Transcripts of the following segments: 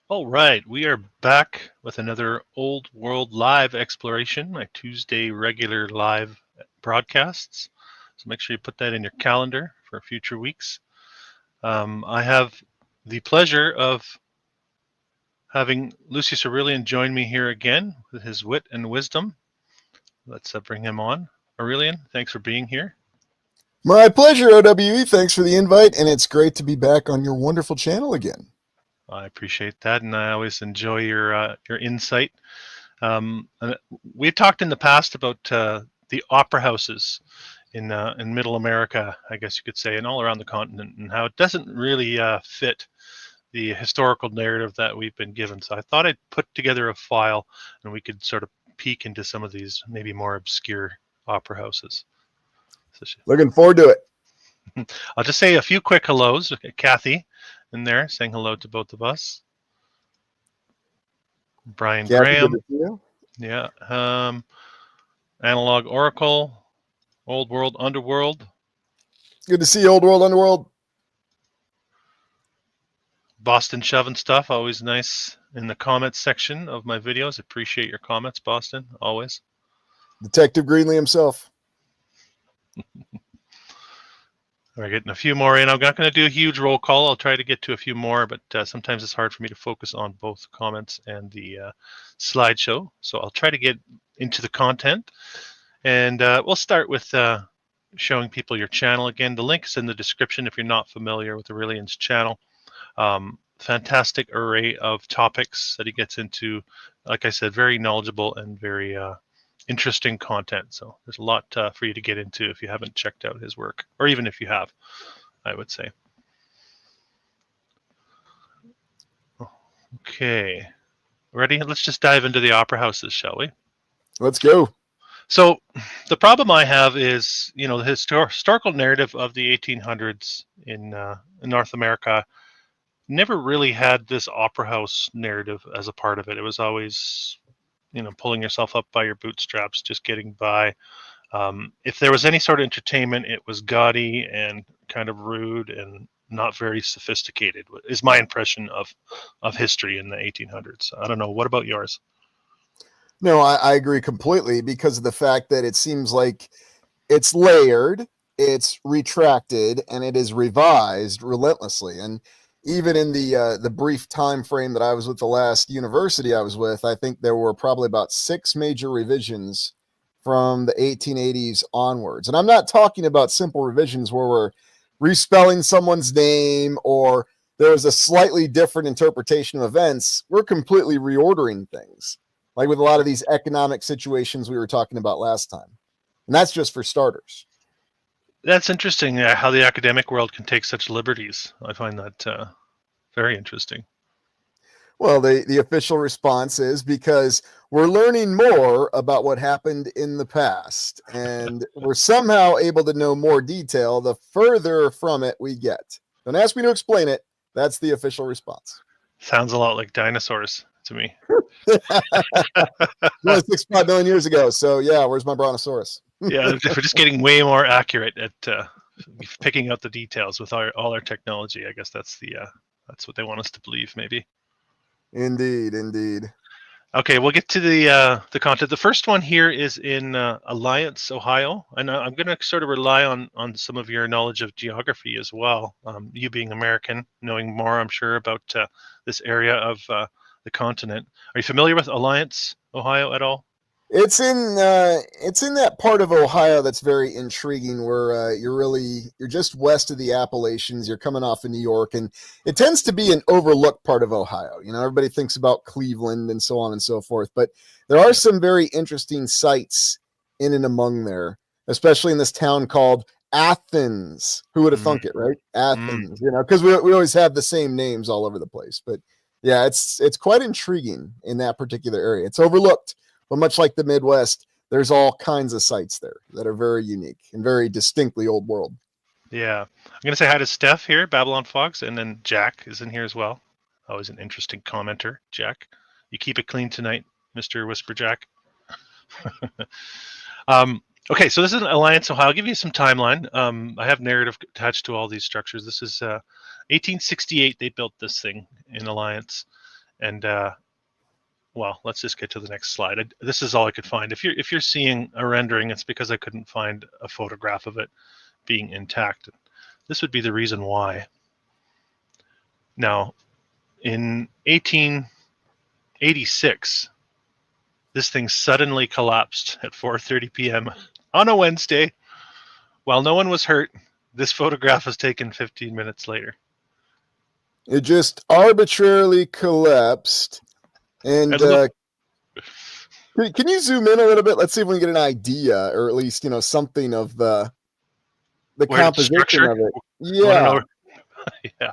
All right, we are back with another Old World Live exploration, my Tuesday regular live broadcasts. So make sure you put that in your calendar for future weeks. I have the pleasure of having Lucius Aurelian join me here again with his wit and wisdom. Let's bring him on. Aurelian, thanks for being here. My pleasure, OWE. Thanks for the invite, and it's great to be back on your wonderful channel again. I appreciate that, and I always enjoy your insight. We've talked in the past about the opera houses in Middle America, I guess you could say, and all around the continent, and how it doesn't really fit the historical narrative that we've been given. So I thought I'd put together a file, and we could sort of peek into some of these maybe more obscure opera houses. Looking forward to it. I'll just say a few quick hellos. Kathy in there saying hello to both of us. Brian Kathy, Graham. good to see you. Yeah. Analog Oracle. Old World Underworld. Good to see you, Old World Underworld. Boston Shoving Stuff, always nice in the comments section of my videos. Appreciate your comments, Boston, always. Detective Greenlee himself. We're getting a few more in. I'm not going to do a huge roll call. I'll try to get to a few more, but sometimes it's hard for me to focus on both comments and the slideshow. So I'll try to get into the content. And we'll start with showing people your channel. Again, the link is in the description if you're not familiar with Aurelian's channel. Fantastic array of topics that he gets into. Like I said, very knowledgeable and very interesting content. So there's a lot for you to get into if you haven't checked out his work, or even if you have, I would say. Okay, ready? Let's just dive into the opera houses, shall we? Let's go. So the problem I have is, the historical narrative of the 1800s in North America never really had this opera house narrative as a part of it. It was always, pulling yourself up by your bootstraps, just getting by. If there was any sort of entertainment, it was gaudy and kind of rude and not very sophisticated, is my impression of history in the 1800s. I don't know. What about yours? No, I agree completely because of the fact that it seems like it's layered, it's retracted, and it is revised relentlessly. And even in the brief time frame that I was with the last university I was with, I think there were probably about 6 major revisions from the 1880s onwards. And I'm not talking about simple revisions where we're respelling someone's name or there's a slightly different interpretation of events. We're completely reordering things, like with a lot of these economic situations we were talking about last time. And that's just for starters. That's interesting how the academic world can take such liberties. I find that very interesting. Well, the official response is because we're learning more about what happened in the past, and we're somehow able to know more detail the further from it we get. Don't ask me to explain it. That's the official response. Sounds a lot like dinosaurs to me. 65 million years ago. So yeah, where's my brontosaurus? Yeah, we're just getting way more accurate at picking out the details with all our technology. I guess that's what they want us to believe, maybe. Indeed. Okay, we'll get to the content. The first one here is in Alliance, Ohio, and I'm going to sort of rely on some of your knowledge of geography as well. You being American, knowing more, I'm sure, about this area of the continent. Are you familiar with Alliance, Ohio, at all? It's in that part of Ohio that's very intriguing, where you're just west of the Appalachians. You're coming off of New York, and it tends to be an overlooked part of Ohio. Everybody thinks about Cleveland and so on and so forth, but there are some very interesting sites in and among there, especially in this town called Athens. Who would have thunk it, right? Athens, because we always have the same names all over the place. But yeah, it's quite intriguing in that particular area. It's overlooked. But much like the Midwest, there's all kinds of sites there that are very unique and very distinctly old world. Yeah. I'm going to say hi to Steph here, Babylon Fox, and then Jack is in here as well. Always an interesting commenter, Jack. You keep it clean tonight, Mr. Whisper Jack. Okay, so this is Alliance, Ohio. I'll give you some timeline. I have narrative attached to all these structures. This is 1868, they built this thing in Alliance. And well, let's just get to the next slide. This is all I could find. If you're seeing a rendering, it's because I couldn't find a photograph of it being intact. This would be the reason why. Now, in 1886, this thing suddenly collapsed at 4:30 p.m. on a Wednesday. While no one was hurt, this photograph was taken 15 minutes later. It just arbitrarily collapsed. And can you zoom in a little bit? Let's see if we can get an idea, or at least, something of the composition of it. Yeah. Yeah.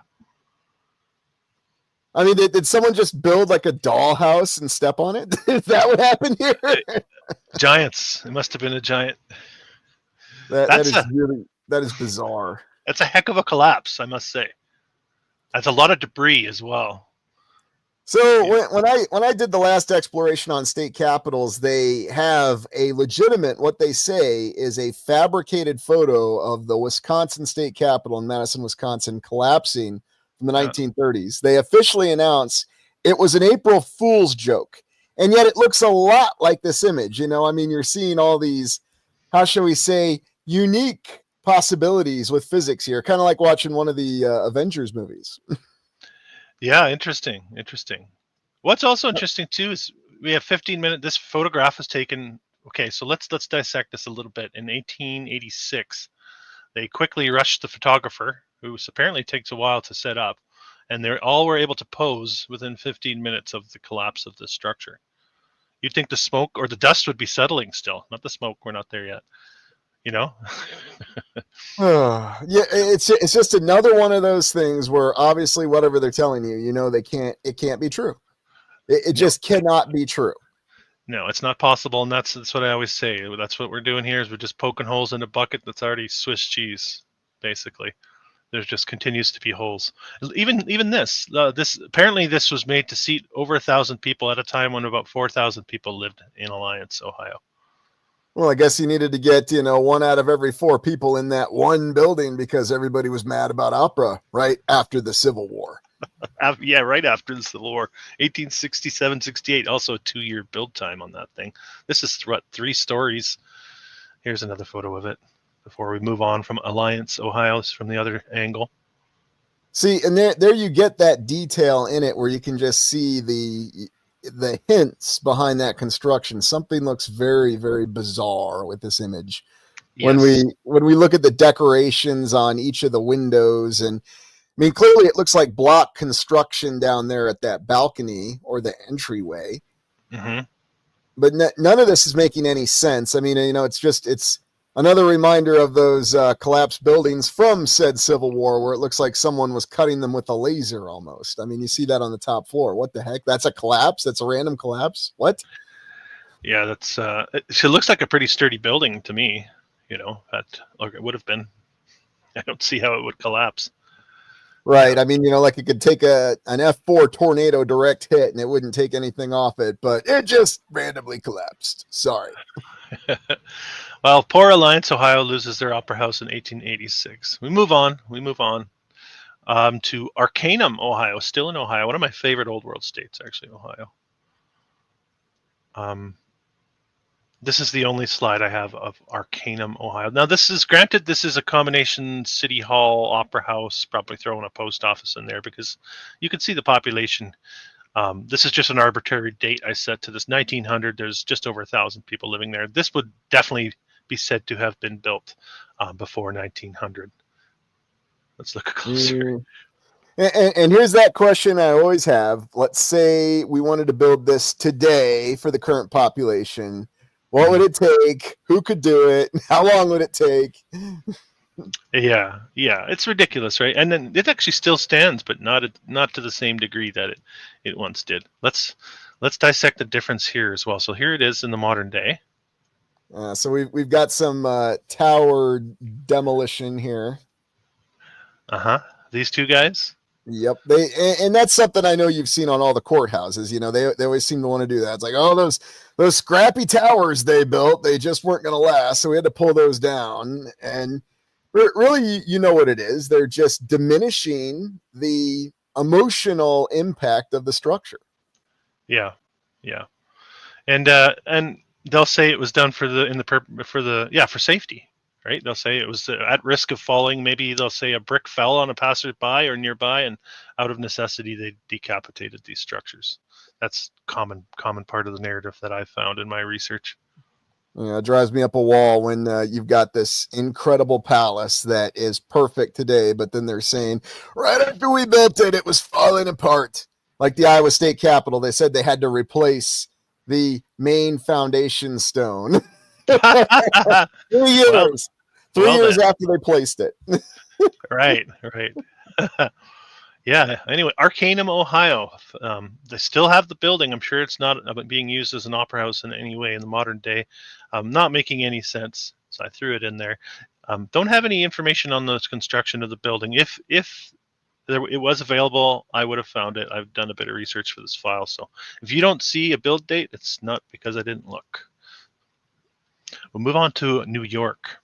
I mean, did someone just build like a dollhouse and step on it? Is that what happened here? Giants. It must have been a giant. That is bizarre. That's a heck of a collapse, I must say. That's a lot of debris as well. So when I did the last exploration on state capitals, they have a legitimate, what they say is a fabricated photo of the Wisconsin state capitol in Madison, Wisconsin, collapsing from the 1930s. They officially announce it was an April Fool's joke. And yet it looks a lot like this image. I mean, you're seeing all these, how shall we say, unique possibilities with physics here, kind of like watching one of the Avengers movies. Yeah, interesting. What's also interesting too is we have 15 minutes. This photograph was taken. Okay, so let's dissect this a little bit. In 1886, they quickly rushed the photographer, who apparently takes a while to set up, and they all were able to pose within 15 minutes of the collapse of the structure. You'd think the smoke or the dust would be settling still, not the smoke. We're not there yet. Yeah, it's just another one of those things where obviously whatever they're telling you, it can't be true. It just cannot be true. No, it's not possible, and that's what I always say. That's what we're doing here is we're just poking holes in a bucket that's already Swiss cheese, basically. There just continues to be holes. Even this apparently this was made to seat over 1,000 people at a time when about 4,000 people lived in Alliance, Ohio. Well, I guess you needed to get, 1 out of every 4 people in that one building because everybody was mad about opera right after the Civil War. Yeah, right after the Civil War. 1867, 68, also a 2-year build time on that thing. This is, 3 stories. Here's another photo of it before we move on from Alliance, Ohio, from the other angle. See, and there you get that detail in it where you can just see the hints behind that construction. Something looks very, very bizarre with this image. Yes. When we look at the decorations on each of the windows, and I mean, clearly it looks like block construction down there at that balcony or the entryway. Mm-hmm. But none of this is making any sense. I mean, it's another reminder of those collapsed buildings from said Civil War where it looks like someone was cutting them with a laser almost. I mean, you see that on the top floor. What the heck? That's a collapse? That's a random collapse? What? Yeah, that's it looks like a pretty sturdy building to me, or it would have been. I don't see how it would collapse. Right. I mean, like it could take an F4 tornado direct hit and it wouldn't take anything off it, but it just randomly collapsed. Sorry. Well, poor Alliance, Ohio loses their opera house in 1886. We move on to Arcanum, Ohio, still in Ohio. One of my favorite old world states, actually, Ohio. This is the only slide I have of Arcanum, Ohio. Now, this is a combination city hall, opera house, probably throwing a post office in there because you can see the population. This is just an arbitrary date I set to this 1900. There's just over 1,000 people living there. This would definitely be said to have been built before 1900. Let's look closer. And here's that question I always have. Let's say we wanted to build this today for the current population. What would it take? Who could do it? How long would it take? Yeah, it's ridiculous, right? And then it actually still stands, but not to the same degree that it once did. Let's dissect the difference here as well. So here it is in the modern day. So we've got some tower demolition here. These two guys. Yep. And that's something I know you've seen on all the courthouses. They always seem to want to do that. It's like, oh, those scrappy towers they built, they just weren't going to last, so we had to pull those down. And really, you know what it is. They're just diminishing the emotional impact of the structure. Yeah, yeah, and they'll say it was done for safety, right? They'll say it was at risk of falling. Maybe they'll say a brick fell on a passerby or nearby, and out of necessity they decapitated these structures. That's common part of the narrative that I've found in my research. It drives me up a wall when you've got this incredible palace that is perfect today, but then they're saying right after we built it, it was falling apart. Like the Iowa State Capitol, they said they had to replace the main foundation stone. 3 years. Well, 3 years after they placed it. Right. Yeah. Anyway, Arcanum, Ohio. They still have the building. I'm sure it's not being used as an opera house in any way in the modern day. Not making any sense. So I threw it in there. Don't have any information on the construction of the building. If it was available, I would have found it. I've done a bit of research for this file. So if you don't see a build date, it's not because I didn't look. We'll move on to New York.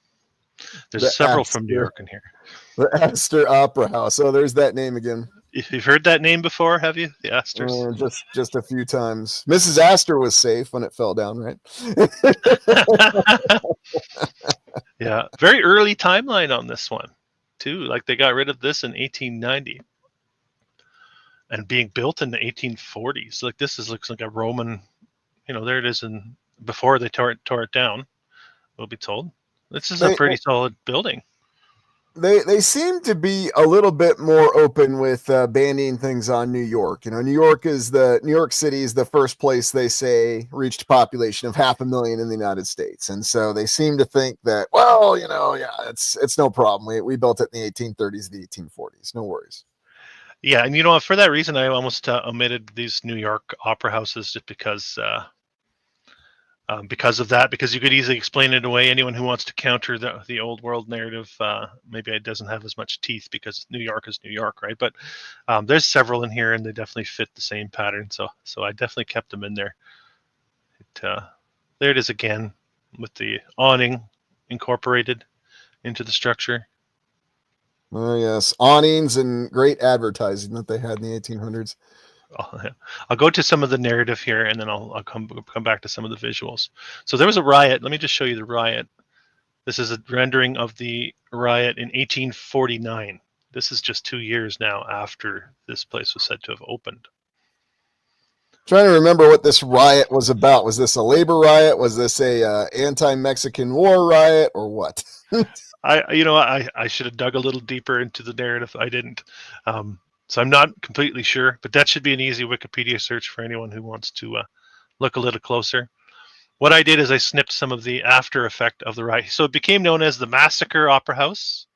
There's several from New York in here. The Astor Opera House. Oh, there's that name again. You've heard that name before, have you? The Astors? Just a few times. Mrs. Astor was safe when it fell down, right? Yeah, very early timeline on this one, too. Like they got rid of this in 1890 and being built in the 1840s. Like this looks like a Roman, there it is before they tore it down, we'll be told. This is a pretty solid building. They seem to be a little bit more open with banning things on New York. New York City is the first place they say reached a population of 500,000 in the United States, and so they seem to think that it's no problem. We built it in the 1830s, the 1840s, no worries. Yeah, and for that reason, I almost omitted these New York opera houses just because of that, because you could easily explain it away. Anyone who wants to counter the old world narrative, maybe it doesn't have as much teeth because New York is New York, right? But there's several in here, and they definitely fit the same pattern. So I definitely kept them in there. There it is again, with the awning incorporated into the structure. Oh yes, awnings and great advertising that they had in the 1800s. I'll go to some of the narrative here, and then I'll come back to some of the visuals. So there was a riot. Let me just show you the riot. This is a rendering of the riot in 1849. This is just 2 years now after this place was said to have opened. Trying to remember what this riot was about. Was this a labor riot? Was this a anti-Mexican War riot, or what? I should have dug a little deeper into the narrative. I didn't. So I'm not completely sure, but that should be an easy Wikipedia search for anyone who wants to look a little closer. What I did is I snipped some of the after effect of the riot. So it became known as the Massacre Opera House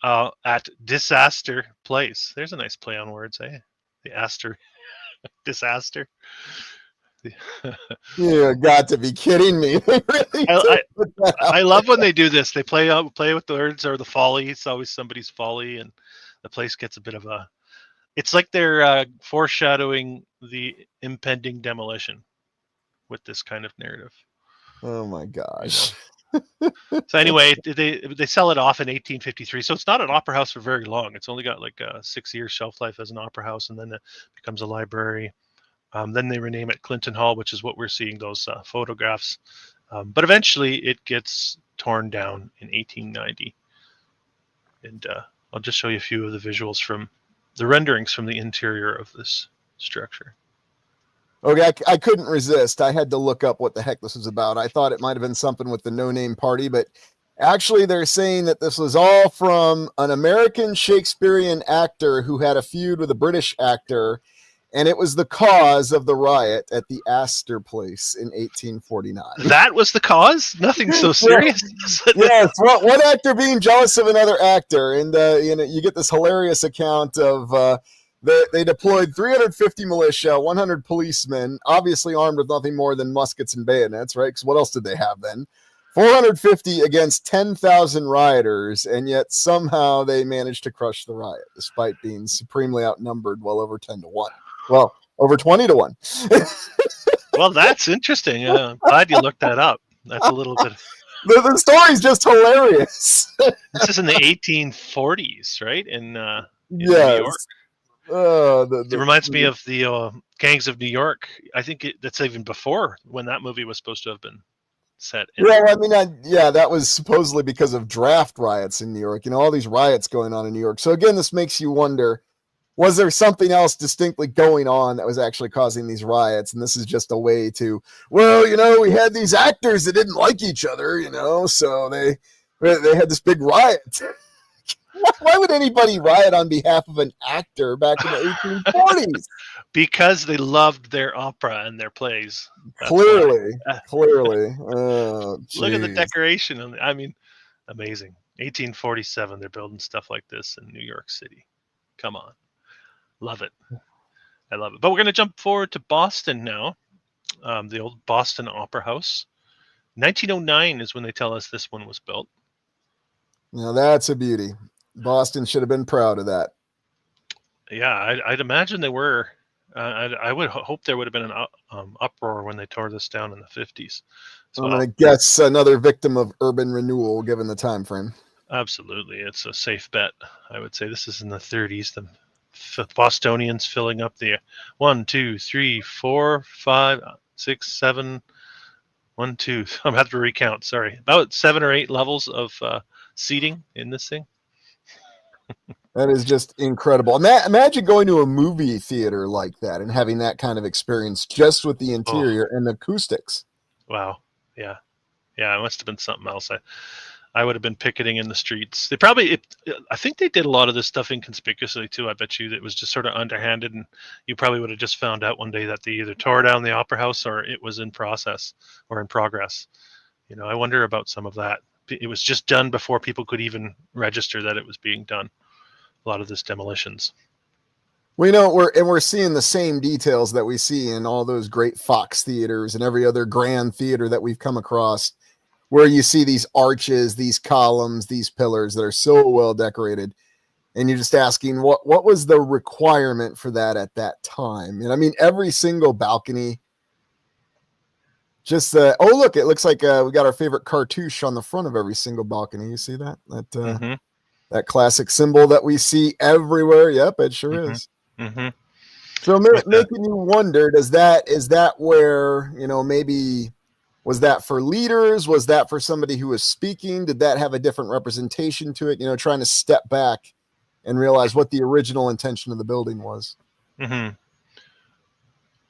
at Disaster Place. There's a nice play on words, eh? The Astor. Disaster. You got to be kidding me. I love when they do this. They play with the words or the folly. It's always somebody's folly, and the place gets a bit of a... It's like they're foreshadowing the impending demolition with this kind of narrative. Oh my gosh. So anyway, they sell it off in 1853. So it's not an opera house for very long. It's only got like a 6-year shelf life as an opera house, and then it becomes a library. Then they rename it Clinton Hall, which is what we're seeing, those photographs. But eventually it gets torn down in 1890. And I'll just show you a few of the visuals from the renderings from the interior of this structure. Okay, I couldn't resist. I had to look up what the heck this was about. I thought it might have been something with the No Name Party, but actually they're saying that this was all from an American Shakespearean actor who had a feud with a British actor, and it was the cause of the riot at the Astor Place in 1849. That was the cause? Nothing so serious? Yes, one actor being jealous of another actor, and you get this hilarious account of they deployed 350 militia, 100 policemen, obviously armed with nothing more than muskets and bayonets, right? Because what else did they have then? 450 against 10,000 rioters, and yet somehow they managed to crush the riot, despite being supremely outnumbered well over 10 to 1. Well, over 20 to 1. Well, that's interesting. I'm glad you looked that up. That's a little bit... The story's just hilarious. This is in the 1840s, right? In New yes. York. It reminds me of the Gangs of New York. I think that's even before when that movie was supposed to have been set. Well, I mean, that was supposedly because of draft riots in New York. All these riots going on in New York. So again, this makes you wonder, was there something else distinctly going on that was actually causing these riots? And this is just a way to, well, we had these actors that didn't like each other, so they had this big riot. Why would anybody riot on behalf of an actor back in the 1840s? Because they loved their opera and their plays. Clearly. Look at the decoration. Amazing. 1847, they're building stuff like this in New York City. Come on. Love it. I love it. But we're going to jump forward to Boston now. The old Boston Opera House. 1909 is when they tell us this one was built. Now that's a beauty. Boston should have been proud of that. Yeah, I'd imagine they were. I would hope there would have been an uproar when they tore this down in the 50s. So I'm going to guess another victim of urban renewal given the time frame. Absolutely. It's a safe bet. I would say this is in the 30s. The Bostonians filling up the 1, 2, 3, 4, 5, 6, 7, 1, 2. I'm going to have to recount. Sorry. About 7 or 8 levels of seating in this thing. That is just incredible. Imagine going to a movie theater like that and having that kind of experience just with the interior and acoustics. Wow. Yeah. Yeah, it must have been something else. I would have been picketing in the streets. I think they did a lot of this stuff inconspicuously too. I bet you that it was just sort of underhanded, and you probably would have just found out one day that they either tore down the opera house or it was in process or in progress. I wonder about some of that. It was just done before people could even register that it was being done. A lot of this demolitions. We're seeing the same details that we see in all those great Fox theaters and every other grand theater that we've come across, where you see these arches, these columns, these pillars that are so well decorated. And you're just asking, what was the requirement for that at that time? And I mean, every single balcony, just look, it looks like we got our favorite cartouche on the front of every single balcony. You see that? That classic symbol that we see everywhere. Yep, it sure is. Mm-hmm. So making you wonder, is that where, maybe was that for leaders? Was that for somebody who was speaking? Did that have a different representation to it? Trying to step back and realize what the original intention of the building was. Mm-hmm.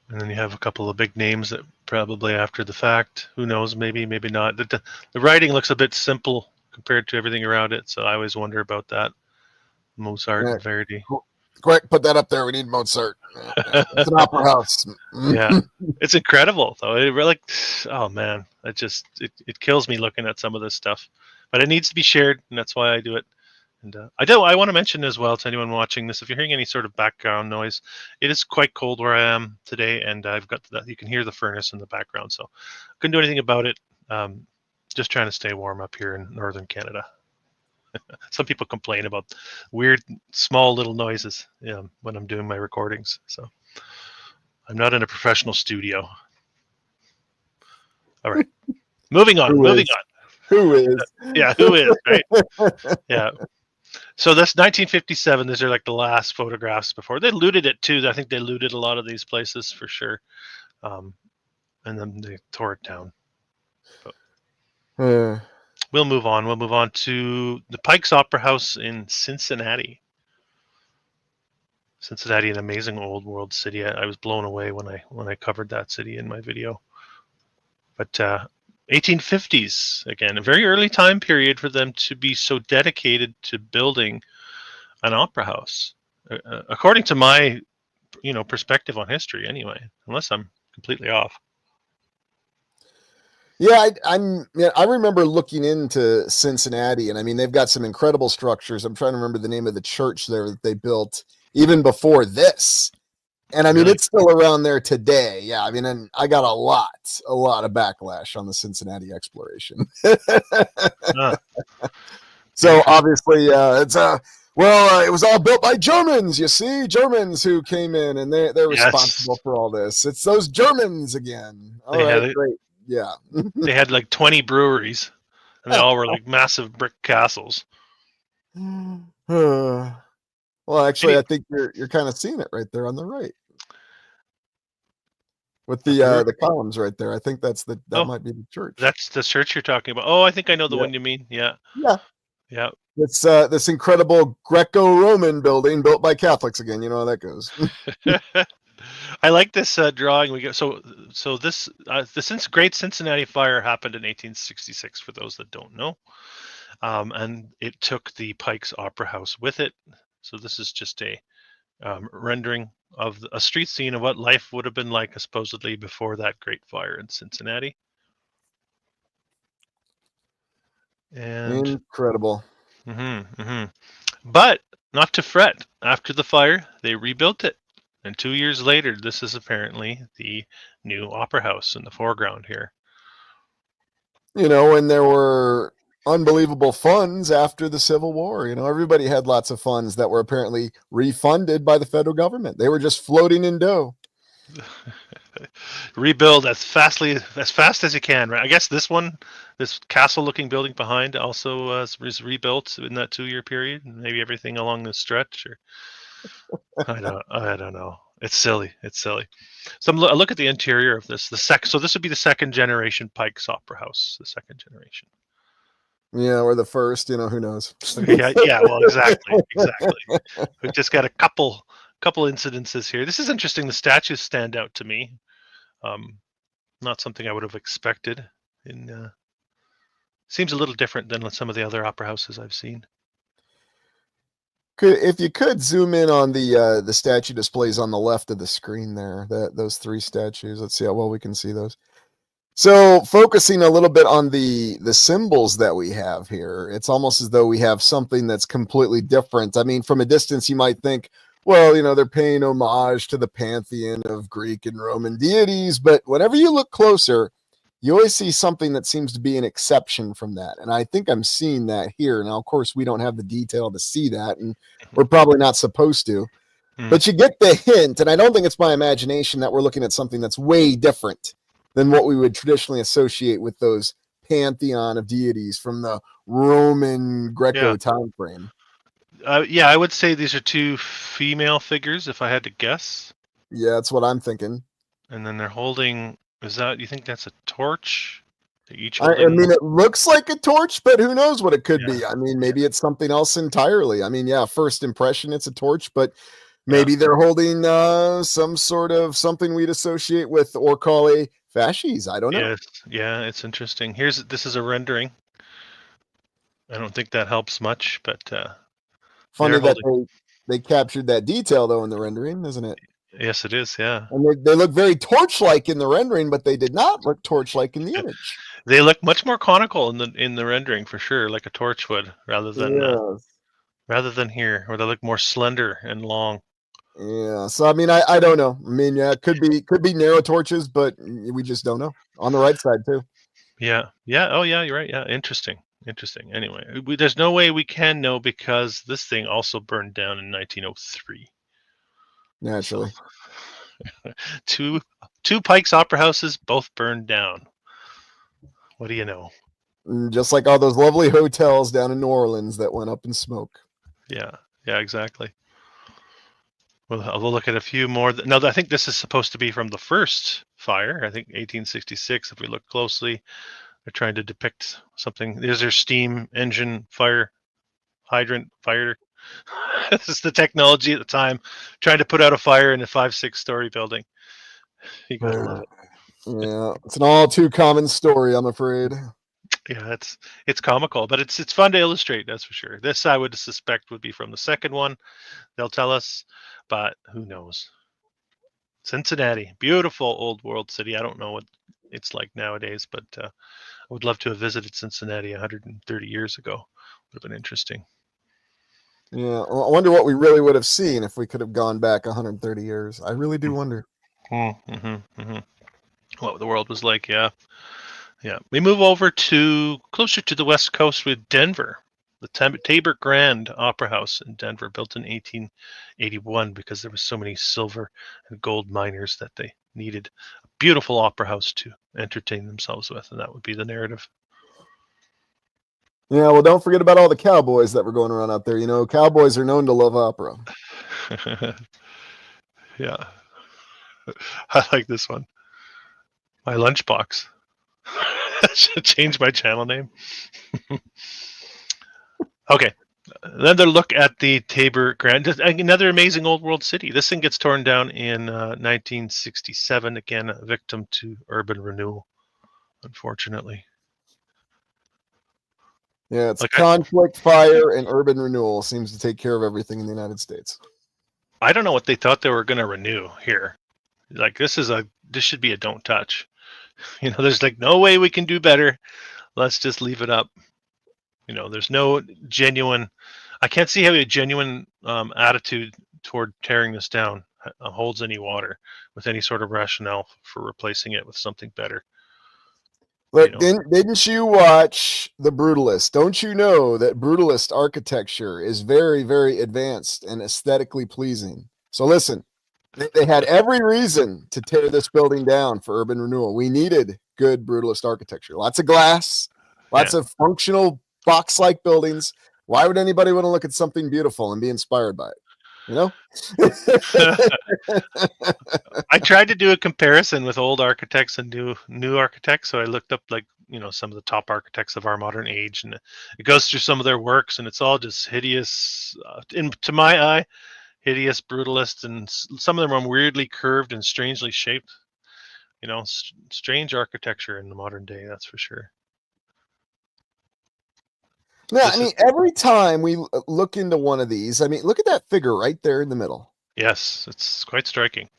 And then you have a couple of big names that probably after the fact, who knows, maybe not. The writing looks a bit simple compared to everything around it, so I always wonder about that. Mozart and Verdi. Quick, put that up there. We need Mozart. It's an opera house. Yeah, it's incredible though. It really, oh man, it kills me looking at some of this stuff. But it needs to be shared, and that's why I do it. And I want to mention as well to anyone watching this, if you're hearing any sort of background noise, it is quite cold where I am today, and I've got you can hear the furnace in the background, so I couldn't do anything about it. Just trying to stay warm up here in northern Canada. Some people complain about weird, small little noises when I'm doing my recordings. So I'm not in a professional studio. All right. Moving on. Who is? Yeah, who is, right? Yeah. So that's 1957. These are like the last photographs before. They looted it too. I think they looted a lot of these places for sure. And then they tore it down. We'll move on. We'll move on to the Pike's Opera House in Cincinnati. Cincinnati, an amazing old world city. I was blown away when I covered that city in my video. But 1850s, again, a very early time period for them to be so dedicated to building an opera house, according to my perspective on history anyway, unless I'm completely off. Yeah, I remember looking into Cincinnati, and I mean, they've got some incredible structures. I'm trying to remember the name of the church there that they built even before this. And I mean, it's still around there today. Yeah, I mean, and I got a lot of backlash on the Cincinnati exploration. So obviously, it was all built by Germans. You see, Germans who came in, and they're responsible for all this. It's those Germans again. All right, great. Yeah. They had like 20 breweries, and they all were like massive brick castles. Well, actually, I think you're kind of seeing it right there on the right with the columns right there. I think that Oh, might be the church. that's the church you're talking about. Oh, I think I know the Yeah. one you mean. Yeah. Yeah. Yeah. It's this incredible Greco-Roman building built by Catholics again. You know how that goes. I like this drawing. We get so this the Great Cincinnati Fire happened in 1866. For those that don't know, and it took the Pike's Opera House with it. So this is just a rendering of a street scene of what life would have been like, supposedly, before that great fire in Cincinnati. And incredible. But not to fret. After the fire, they rebuilt it. And 2 years later, this is apparently the new opera house in the foreground here. And there were unbelievable funds after the Civil War. Everybody had lots of funds that were apparently refunded by the federal government. They were just floating in dough. Rebuild as fast as you can, right? I guess this castle-looking building behind also was rebuilt in that 2-year period. Maybe everything along the stretch, or I don't know. It's silly. So I look at the interior of this. So this would be the second generation Pike's Opera House. The second generation. Yeah, or the first. Who knows? Yeah. Well, exactly. We've just got a couple incidences here. This is interesting. The statues stand out to me. Not something I would have expected. Seems a little different than some of the other opera houses I've seen. If you could zoom in on the statue displays on the left of the screen there, those 3 statues. Let's see how well we can see those. So focusing a little bit on the symbols that we have here, it's almost as though we have something that's completely different. I mean, from a distance, you might think, well, they're paying homage to the pantheon of Greek and Roman deities, but whenever you look closer, you always see something that seems to be an exception from that. And I think I'm seeing that here. Now, of course, we don't have the detail to see that, and we're probably not supposed to, but you get the hint. And I don't think it's my imagination that we're looking at something that's way different than what we would traditionally associate with those pantheon of deities from the Roman Greco time frame. Yeah, I would say these are 2 female figures, if I had to guess. Yeah, that's what I'm thinking. And then they're holding. You think that's a torch? I mean, it looks like a torch, but who knows what it could be? I mean, maybe it's something else entirely. I mean, yeah, first impression, it's a torch, but maybe they're holding some sort of something we'd associate with or call a fasces. I don't know. Yes, yeah, it's interesting. This is a rendering. I don't think that helps much, but funny that they captured that detail though in the rendering, isn't it? Yes, it is. Yeah, and they look very torch-like in the rendering, but they did not look torch-like in the image. They look much more conical in the rendering, for sure, like a torch would, rather than here, where they look more slender and long. Yeah, so I mean, I don't know. I mean, yeah, it could be narrow torches, but we just don't know. On the right side too. Yeah. Oh, yeah, you're right. Yeah, interesting. Anyway, there's no way we can know, because this thing also burned down in 1903. Naturally. So, two Pike's Opera houses both burned down. What do you know? Just like all those lovely hotels down in New Orleans that went up in smoke. Yeah, exactly. Well, we'll look at a few more. No, I think this is supposed to be from the first fire. I think 1866. If we look closely, they're trying to depict something. There's their steam engine fire hydrant fire. This is the technology at the time, trying to put out a fire in a 5-6-story building. You gotta love it. Yeah, it's an all too common story, I'm afraid. Yeah, it's comical, but it's fun to illustrate, that's for sure. This, I would suspect, would be from the second one. They'll tell us, but who knows? Cincinnati, beautiful old world city. I don't know what it's like nowadays, but I would love to have visited Cincinnati 130 years ago. Would have been interesting. Yeah, well, I wonder what we really would have seen if we could have gone back 130 years. I really do wonder. What the world was like, yeah. We move over to closer to the West Coast with Denver. The Tabor Grand Opera House in Denver, built in 1881 because there was so many silver and gold miners that they needed a beautiful opera house to entertain themselves with, and that would be the narrative. Yeah, well, don't forget about all the cowboys that were going around out there. You know, cowboys are known to love opera. Yeah, I like this one. My lunchbox. Should change my channel name. Okay. Another look at the Tabor Grand. Another amazing old world city. This thing gets torn down in 1967. Again, a victim to urban renewal, unfortunately. Yeah, it's Like conflict, fire, and urban renewal seems to take care of everything in the United States. I don't know what they thought they were going to renew here. Like this should be a don't touch. You know, there's like no way we can do better. Let's just leave it up. You know, there's no genuine. I can't see how a genuine attitude toward tearing this down holds any water with any sort of rationale for replacing it with something better. Look, You know, didn't you watch The Brutalist? Don't you know that brutalist architecture is very, very advanced and aesthetically pleasing? So listen, they had every reason to tear this building down for urban renewal. We needed good brutalist architecture. Lots of glass, lots of functional box-like buildings. Why would anybody want to look at something beautiful and be inspired by it? You know? I tried to do a comparison with old architects and new architects. So I looked up some of the top architects of our modern age, and it goes through some of their works, and it's all just hideous. To my eye, hideous brutalist, and some of them are weirdly curved and strangely shaped. You know, strange architecture in the modern day, that's for sure. Yeah, I mean, every time we look into one of these, I mean, look at that figure right there in the middle. Yes, it's quite striking.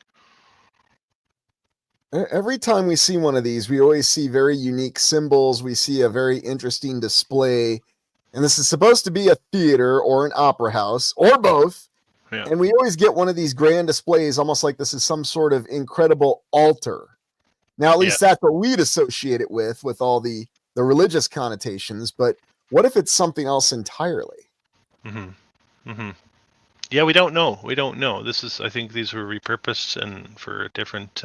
Every time we see one of these, we always see very unique symbols. We see a very interesting display. And this is supposed to be a theater or an opera house or both. Yeah. And we always get one of these grand displays, almost like this is some sort of incredible altar. Now, at least that's what we'd associate it with all the religious connotations. But what if it's something else entirely? Mm-hmm. Mm-hmm. Yeah, we don't know. We don't know. I think these were repurposed and for a different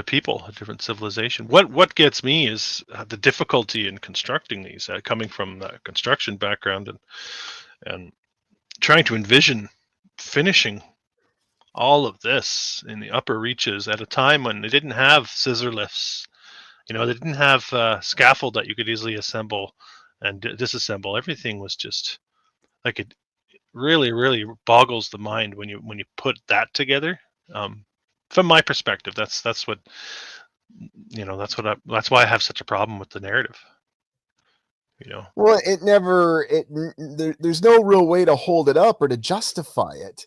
people, a different civilization. What gets me is the difficulty in constructing these, coming from the construction background and trying to envision finishing all of this in the upper reaches at a time when they didn't have scissor lifts. You know, they didn't have scaffold that you could easily assemble and disassemble. Everything was just like it really, really boggles the mind when you put that together. From my perspective, that's what that's why I have such a problem with the narrative. You know. Well, there's no real way to hold it up or to justify it.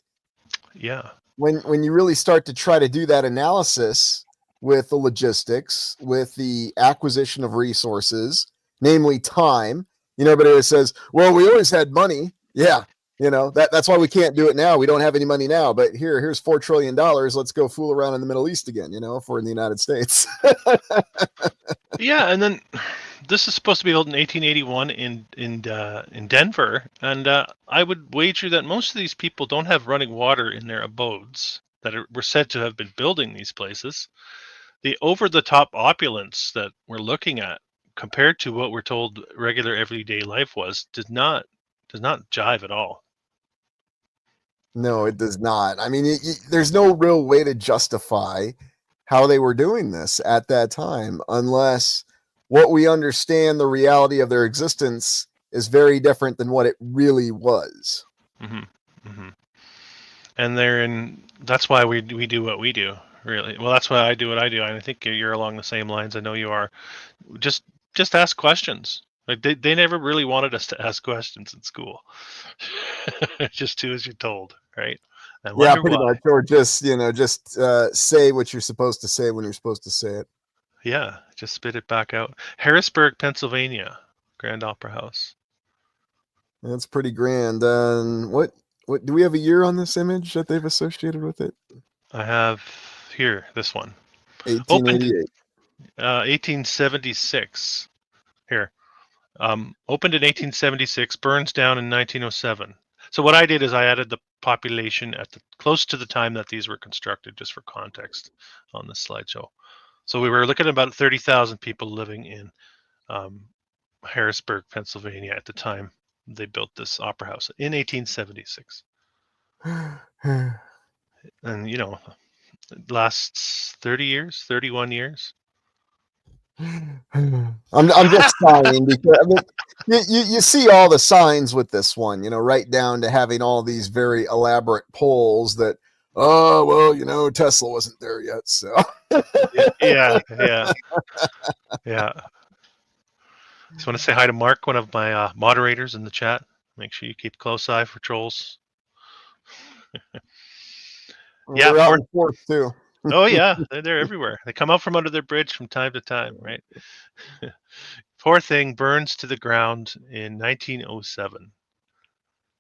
Yeah. When you really start to try to do that analysis with the logistics, with the acquisition of resources, namely time, everybody always says, well, we always had money. Yeah. That's why we can't do it now. We don't have any money now, but here's $4 trillion. Let's go fool around in the Middle East again, if we're in the United States. Yeah. And then this is supposed to be built in 1881 in Denver. And I would wager that most of these people don't have running water in their abodes that were said to have been building these places. The over-the-top opulence that we're looking at compared to what we're told regular everyday life was does not jive at all. No, it does not. I mean, there's no real way to justify how they were doing this at that time, unless what we understand the reality of their existence is very different than what it really was. Mm-hmm. Mm-hmm. And that's why we do what we do, really. Well, that's why I do what I do. And I think you're along the same lines. I know you are. Just ask questions. Like they never really wanted us to ask questions in school. Just do as you're told, right? And Yeah, wonder pretty why. much. Or just say what you're supposed to say when you're supposed to say it. Yeah, just spit it back out. Harrisburg, Pennsylvania, Grand Opera House. That's pretty grand. What do we have a year on this image that they've associated with it? I have here this one. 1888. 1876. Here. Opened in 1876, burns down in 1907. So what I did is I added the population at close to the time that these were constructed, just for context on this slideshow. So we were looking at about 30,000 people living in Harrisburg, Pennsylvania at the time they built this opera house in 1876. And, you know, it lasts 30 years, 31 years. I'm just sighing because I mean, you see all the signs with this one, you know, right down to having all these very elaborate polls that, oh well, you know, Tesla wasn't there yet, so Yeah. Just want to say hi to Mark, one of my moderators in the chat. Make sure you keep a close eye for trolls. Yeah, they're out in force too. oh yeah, they're everywhere. They come out from under their bridge from time to time, right? Poor thing burns to the ground in 1907.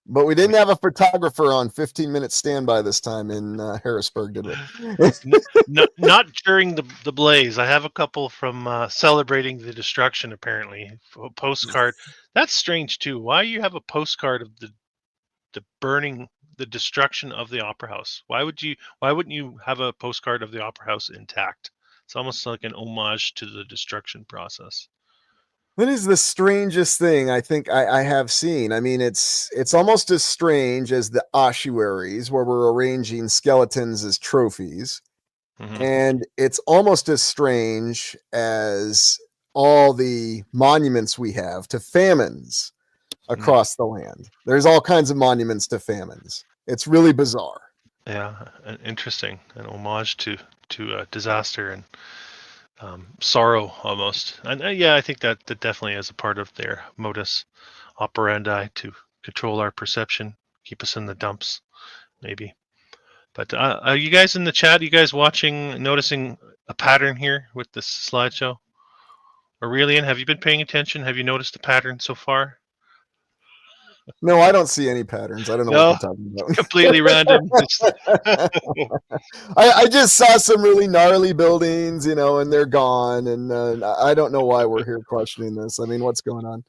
But we didn't have a photographer on 15-minute standby this time in Harrisburg, did we? Not during the blaze. I have a couple from celebrating the destruction. Apparently, a postcard. That's strange too. Why you have a postcard of the burning, the destruction of the opera house? Why wouldn't you have a postcard of the opera house intact? It's almost like an homage to the destruction process. That is the strangest thing I think I have seen. I mean, it's almost as strange as the ossuaries where we're arranging skeletons as trophies. Mm-hmm. And it's almost as strange as all the monuments we have to famines across the land. There's all kinds of monuments to famines. It's really bizarre. Yeah, interesting. An homage to disaster and sorrow almost. And yeah, I think that definitely is a part of their modus operandi to control our perception, keep us in the dumps, maybe. But are you guys in the chat? Are you guys watching, noticing a pattern here with this slideshow? Aurelian, have you been paying attention? Have you noticed a pattern so far? No, I don't see any patterns. I don't know what you're talking about. Completely random. I just saw some really gnarly buildings, you know, and they're gone. And I don't know why we're here questioning this. I mean, what's going on?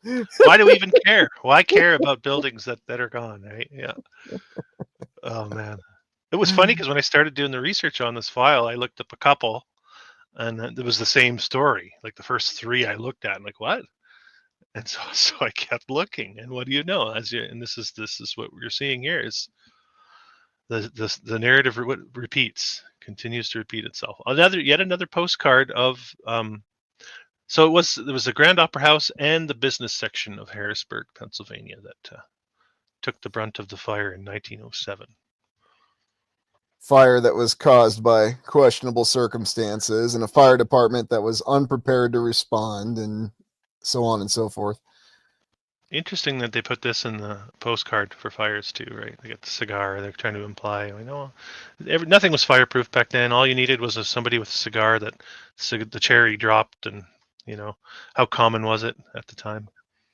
Why do we even care? Why care about buildings that are gone, right? Yeah. Oh, man. It was funny because when I started doing the research on this file, I looked up a couple, and it was the same story. Like the first three I looked at, I'm like, what? And so I kept looking, and what do you know? And this is what we're seeing here is the narrative continues to repeat itself. Yet another postcard of so there was the Grand Opera House and the business section of Harrisburg, Pennsylvania, that took the brunt of the fire in 1907. Fire that was caused by questionable circumstances, and a fire department that was unprepared to respond, and so on and so forth. Interesting that they put this in the postcard for fires too, right? They got the cigar. They're trying to imply, nothing was fireproof back then. All you needed was somebody with a cigar that the cherry dropped, and how common was it at the time?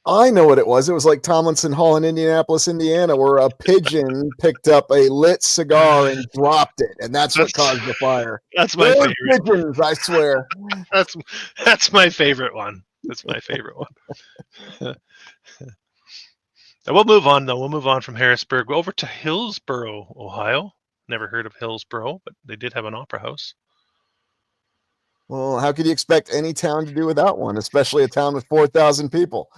I know what it was. It was like Tomlinson Hall in Indianapolis, Indiana, where a pigeon picked up a lit cigar and dropped it, and that's what caused the fire. That's my favorite. Pigeons, I swear. That's my favorite one. That's my favorite one. We'll move on, though. We'll move on from Harrisburg over to Hillsboro, Ohio. Never heard of Hillsboro, but they did have an opera house. Well, how could you expect any town to do without one, especially a town with 4,000 people?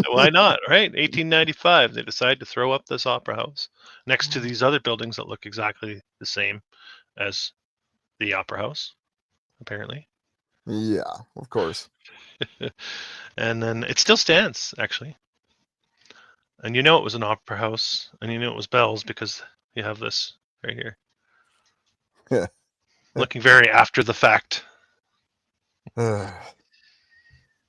Why not, right? 1895, they decided to throw up this opera house next to these other buildings that look exactly the same as the opera house, apparently. Yeah, of course. And then it still stands, actually. And it was an opera house, and it was bells because you have this right here. Yeah. Looking very after the fact. Yeah,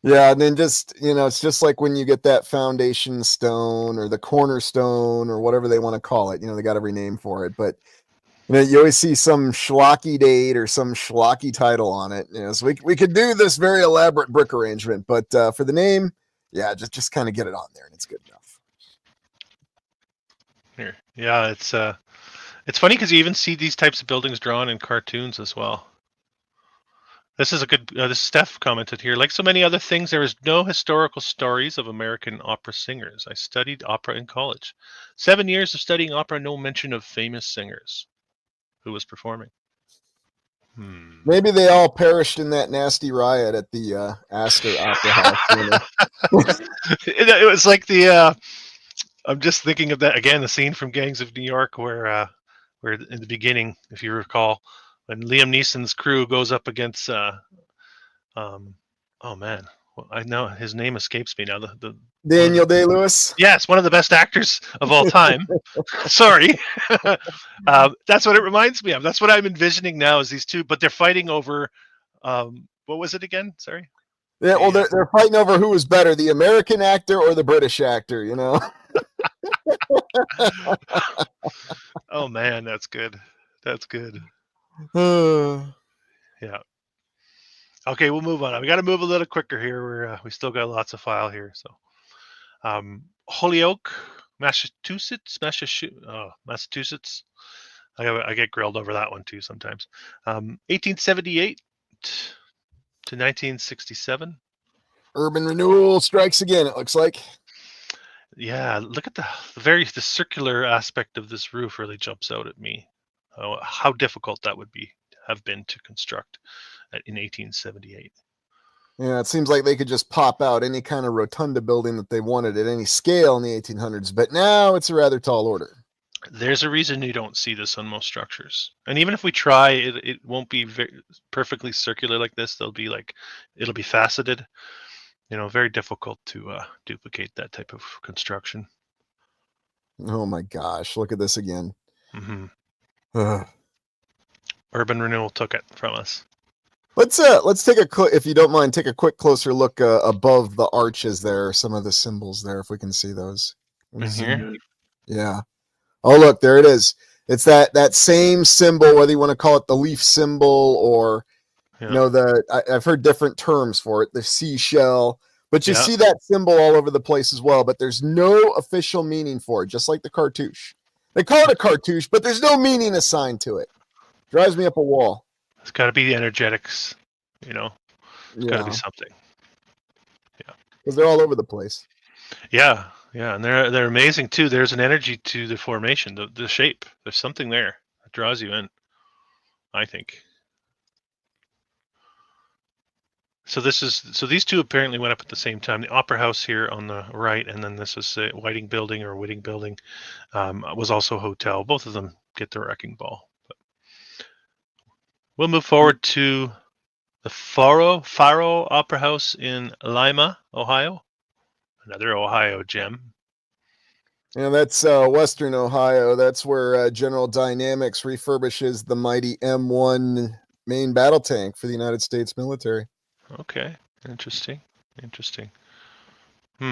and then it's just like when you get that foundation stone or the cornerstone or whatever they want to call it. They got every name for it, but you always see some schlocky date or some schlocky title on it. So we could do this very elaborate brick arrangement, but for the name, yeah, just kind of get it on there and it's good enough. Here, yeah, it's funny because you even see these types of buildings drawn in cartoons as well. This is a good. This Steph commented here. Like so many other things, there is no historical stories of American opera singers. I studied opera in college. 7 years of studying opera, no mention of famous singers who was performing. Maybe they all perished in that nasty riot at the Astor Opera House. You know? It was like the. I'm just thinking of that again. The scene from Gangs of New York, where in the beginning, if you recall, when Liam Neeson's crew goes up against. Oh man, well, I know his name escapes me now. The Daniel Day-Lewis. Yes, one of the best actors of all time. Sorry, that's what it reminds me of. That's what I'm envisioning now is these two, but they're fighting over. What was it again? Sorry. Yeah, well, they're fighting over who was better, the American actor or the British actor. You know. Oh man, that's good. That's good. Yeah. Okay, we'll move on. We got to move a little quicker here. We still got lots of file here. So, Holyoke, Massachusetts. I get grilled over that one too sometimes. 1878 to 1967. Urban renewal strikes again. It looks like. Yeah, look at the circular aspect of this roof really jumps out at me. How difficult that would have been to construct in 1878. Yeah, it seems like they could just pop out any kind of rotunda building that they wanted at any scale in the 1800s, but now it's a rather tall order. There's a reason you don't see this on most structures, and even if we try, it won't be perfectly circular like this. It'll be faceted. You know, very difficult to duplicate that type of construction. Oh my gosh, look at this again. Urban renewal took it from us. Let's take if you don't mind, take a quick closer look above the arches there, some of the symbols there, if we can see those. Here? Yeah. Oh, look, there it is. It's that same symbol, whether you want to call it the leaf symbol or, I've heard different terms for it, the seashell, but you see that symbol all over the place as well, but there's no official meaning for it, just like the cartouche. They call it a cartouche, but there's no meaning assigned to it. Drives me up a wall. It's got to be the energetics, It's got to be something. Yeah. Because they're all over the place. Yeah. Yeah, and they're amazing too. There's an energy to the formation, the shape. There's something there that draws you in, I think. So these two apparently went up at the same time. The Opera House here on the right, and then this is Whiting Building or Whitting Building, was also a hotel. Both of them get the wrecking ball. But we'll move forward to the Faro Opera House in Lima, Ohio. Another Ohio gem. Yeah, that's Western Ohio. That's where General Dynamics refurbishes the mighty M1 main battle tank for the United States military. Okay, interesting. Built in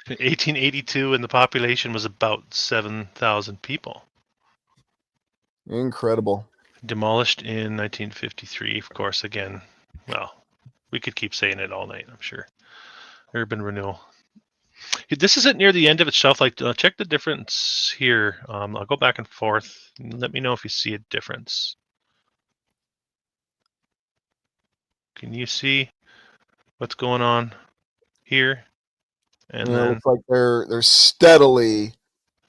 1882, and the population was about 7,000 people. Incredible. Demolished in 1953, of course, again. Well, we could keep saying it all night, I'm sure. Urban renewal. This isn't near the end of its shelf life. Check the difference here. I'll go back and forth. Let me know if you see a difference. Can you see what's going on here? And then it looks like they're steadily,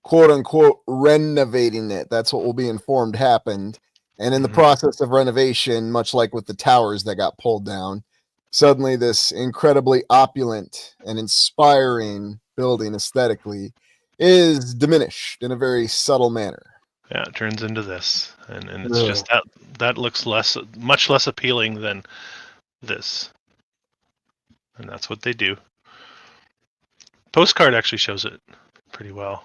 quote unquote, renovating it. That's what we'll be informed happened. And in the process of renovation, much like with the towers that got pulled down, suddenly this incredibly opulent and inspiring building aesthetically is diminished in a very subtle manner. Yeah, it turns into this. And it's just that looks much less appealing than this. And that's what they do. Postcard actually shows it pretty well.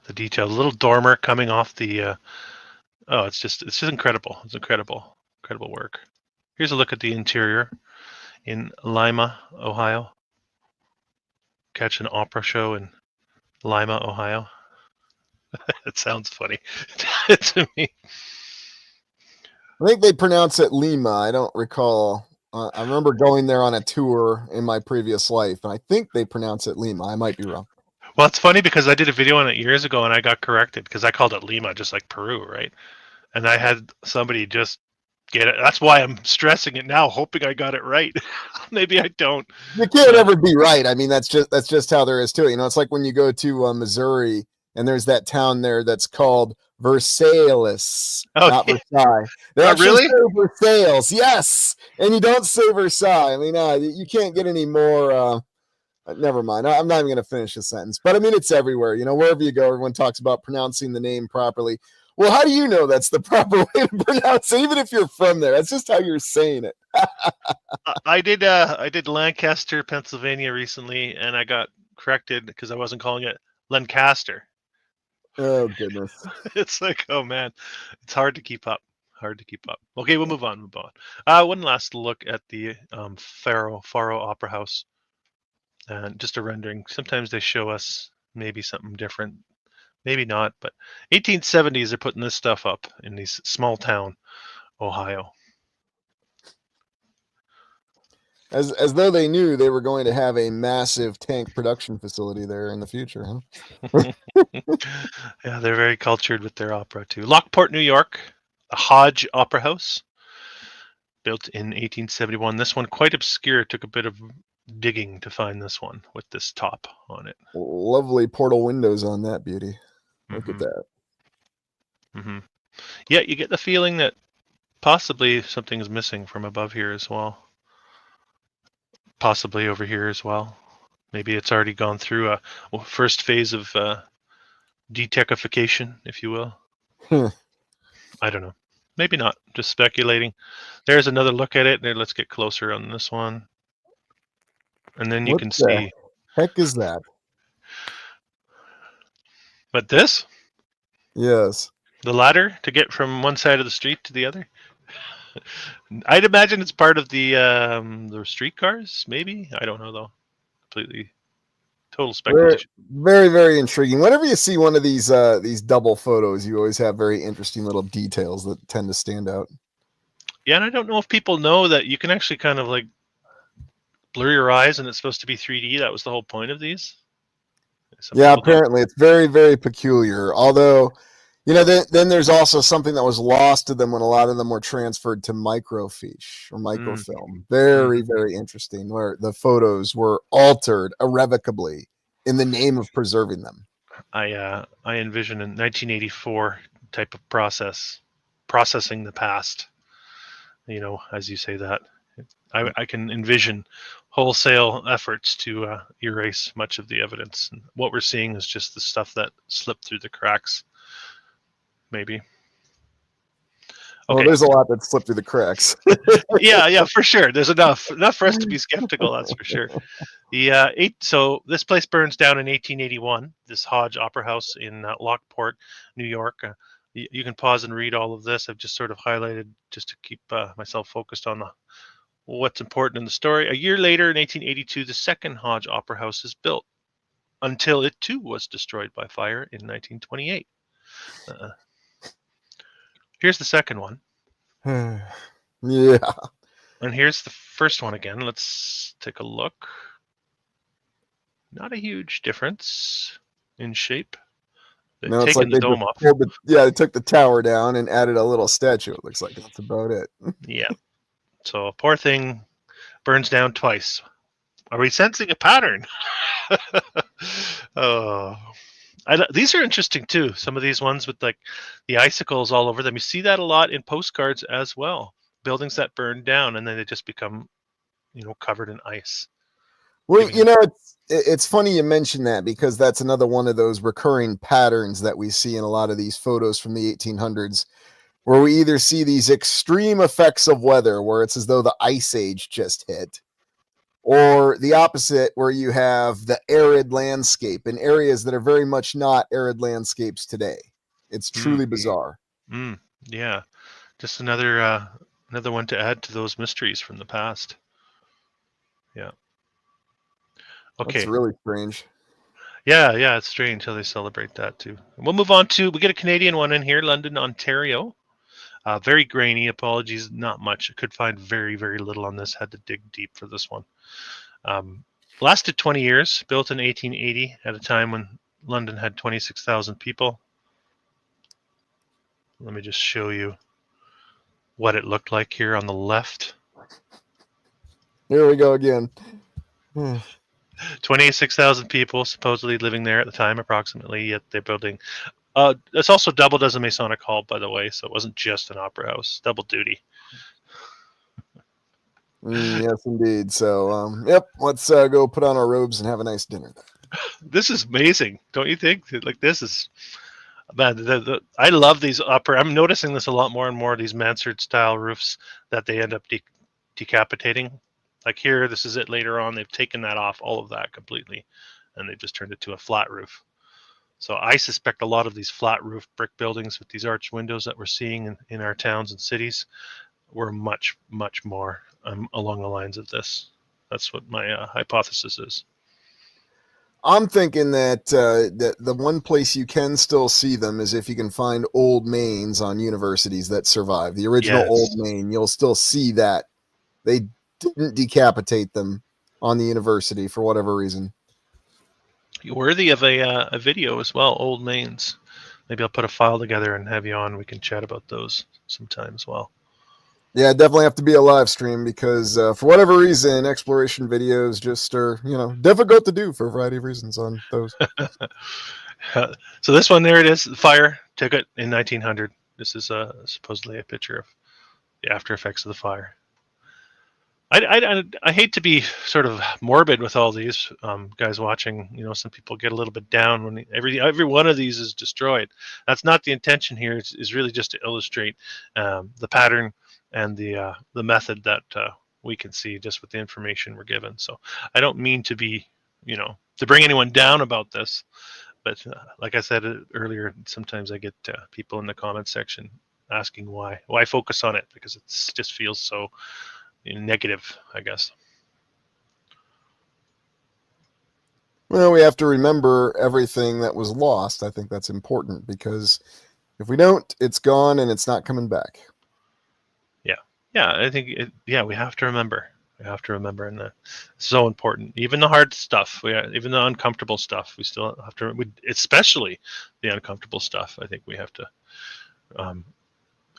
The detail, the little dormer coming off the it's just incredible. It's incredible work. Here's a look at the interior in Lima, Ohio. Catch an opera show in Lima, Ohio. It sounds funny to me. I think they pronounce it Lima. I don't recall. I remember going there on a tour in my previous life, and I think they pronounce it Lima. I might be wrong. Well, it's funny because I did a video on it years ago, and I got corrected because I called it Lima, just like Peru, right? And I had somebody just get it. That's why I'm stressing it now, hoping I got it right. Maybe I don't. You can't ever be right. I mean, that's just how there is to it. It's like when you go to Missouri, and there's that town there that's called Versailles, Oh, not yeah. Versailles. They Oh, actually really? say Versailles, yes, and you don't say Versailles. I mean, you can't get any more. Never mind. I'm not even going to finish the sentence, but I mean, it's everywhere. You know, wherever you go, everyone talks about pronouncing the name properly. Well, how do you know that's the proper way to pronounce it? Even if you're from there, that's just how you're saying it. I did Lancaster, Pennsylvania recently, and I got corrected because I wasn't calling it Lancaster. Oh goodness. It's like, oh man, it's hard to keep up. Hard to keep up. Okay, we'll move on. Move on. One last look at the Faro Opera House, and just a rendering. Sometimes they show us maybe something different, maybe not. But 1870s, they're putting this stuff up in these small town Ohio. As though they knew they were going to have a massive tank production facility there in the future, huh? Yeah, they're very cultured with their opera too. Lockport, New York, the Hodge Opera House, built in 1871. This one quite obscure. Took a bit of digging to find this one with this top on it. Lovely portal windows on that beauty. Look at that. Mm-hmm. Yeah, you get the feeling that possibly something is missing from above here as well. Possibly over here as well. Maybe it's already gone through a first phase of detechification, if you will. I don't know. Maybe not. Just speculating. There's another look at it. There, let's get closer on this one. And then you What can the see. heck is that? But this? Yes. The ladder to get from one side of the street to the other? I'd imagine it's part of the streetcars, maybe? I don't know, though. Completely. Total speculation. Very, very intriguing. Whenever you see one of these double photos, you always have very interesting little details that tend to stand out. Yeah, and I don't know if people know that you can actually kind of like blur your eyes and it's supposed to be 3D. That was the whole point of these. Yeah, apparently it's very, very peculiar. Although, you know, then there's also something that was lost to them when a lot of them were transferred to microfiche or microfilm. Very, very interesting, where the photos were altered irrevocably in the name of preserving them. I envision a 1984 type of processing the past. You know, as you say that, I can envision wholesale efforts to erase much of the evidence. And what we're seeing is just the stuff that slipped through the cracks. Maybe. Okay. Well, there's a lot that slipped through the cracks. yeah, for sure. There's enough for us to be skeptical. That's for sure. So this place burns down in 1881. This Hodge Opera House in Lockport, New York. You can pause and read all of this. I've just sort of highlighted just to keep myself focused on what's important in the story. A year later, in 1882, the second Hodge Opera House is built, until it too was destroyed by fire in 1928. Here's the second one. Yeah. And here's the first one again. Let's take a look. Not a huge difference in shape. No, it's like they took the tower down and added a little statue. It looks like that's about it. Yeah. So poor thing burns down twice. Are we sensing a pattern? These are interesting too. Some of these ones with like the icicles all over them. You see that a lot in postcards as well. Buildings that burn down and then they just become, covered in ice. Well, it's funny you mention that, because that's another one of those recurring patterns that we see in a lot of these photos from the 1800s, where we either see these extreme effects of weather, where it's as though the ice age just hit, or the opposite, where you have the arid landscape in areas that are very much not arid landscapes today. It's truly bizarre. Yeah, just another one to add to those mysteries from the past. Yeah. Okay. That's really strange. Yeah, it's strange how they celebrate that too. We'll move on to, we get a Canadian one in here, London, Ontario. Very grainy. Apologies, not much. I could find very, very little on this. Had to dig deep for this one. Lasted 20 years, built in 1880 at a time when London had 26,000 people. Let me just show you what it looked like here on the left. Here we go again. 26,000 people supposedly living there at the time, approximately, yet they're building It's also doubled as a Masonic hall, by the way, so it wasn't just an opera house. Double duty. Yes, indeed. So, yep, let's go put on our robes and have a nice dinner. This is amazing, don't you think? Like, this is, man, I love these opera. I'm noticing this a lot more and more, these mansard style roofs that they end up decapitating. Like here, this is it later on. They've taken that off, all of that completely, and they've just turned it to a flat roof. So I suspect a lot of these flat roof brick buildings with these arched windows that we're seeing in our towns and cities were much, much more along the lines of this. That's what my hypothesis is. I'm thinking that that the one place you can still see them is if you can find old mains on universities that survive. The original old main, you'll still see that. They didn't decapitate them on the university for whatever reason. Worthy of a video as well, old mains. Maybe I'll put a file together and have you on. We can chat about those sometime as well. Yeah, definitely have to be a live stream because for whatever reason, exploration videos just are, difficult to do for a variety of reasons on those. So this one, there it is. The fire took it in 1900. This is supposedly a picture of the after effects of the fire. I hate to be sort of morbid with all these guys watching. Some people get a little bit down when every one of these is destroyed. That's not the intention here. It's really just to illustrate the pattern and the method that we can see just with the information we're given. So I don't mean to be, to bring anyone down about this, but like I said earlier, sometimes I get people in the comment section asking why focus on it, because it just feels so negative, I guess. Well, we have to remember everything that was lost. I think that's important because if we don't, it's gone and it's not coming back. Yeah, I think we have to remember. We have to remember, and it's so important. Even the hard stuff, even the uncomfortable stuff, we still have to. Especially the uncomfortable stuff. I think we have to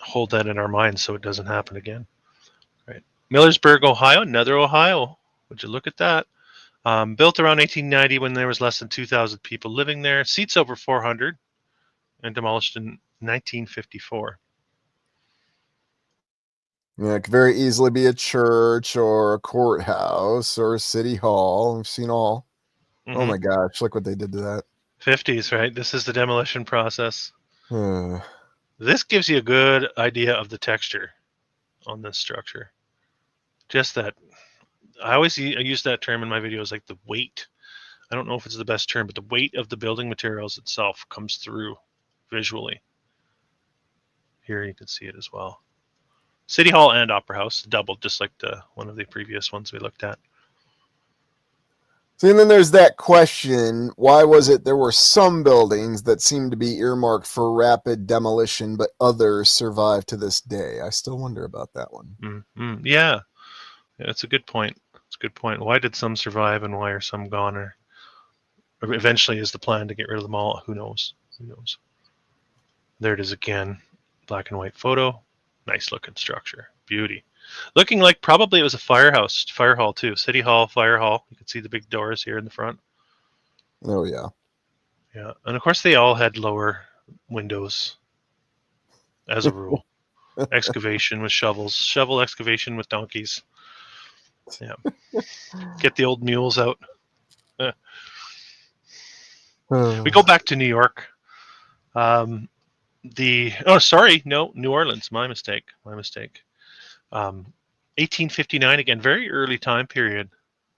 hold that in our minds so it doesn't happen again. Right, Millersburg, Ohio, another Ohio. Would you look at that? Built around 1890 when there was less than 2,000 people living there. Seats over 400, and demolished in 1954. Yeah, it could very easily be a church or a courthouse or a city hall. We've seen all. Oh my gosh, look what they did to that. 50s, right? This is the demolition process. This gives you a good idea of the texture on this structure. Just that, I always use that term in my videos, like the weight. I don't know if it's the best term, but the weight of the building materials itself comes through visually. Here you can see it as well. City Hall and Opera House doubled, just like one of the previous ones we looked at. See, and then there's that question, why was it there were some buildings that seemed to be earmarked for rapid demolition, but others survive to this day? I still wonder about that one. Yeah, it's a good point. It's a good point. Why did some survive and why are some gone? Or eventually is the plan to get rid of them all? Who knows? Who knows? There it is again. Black and white photo. Nice looking structure. Beauty. Looking like probably it was a fire hall too. City Hall, fire hall. You can see the big doors here in the front. Oh, yeah. Yeah. And of course they all had lower windows as a rule. Excavation with shovels. Shovel excavation with donkeys. Yeah. Get the old mules out. We go back to New York. New Orleans. My mistake. 1859 again, very early time period.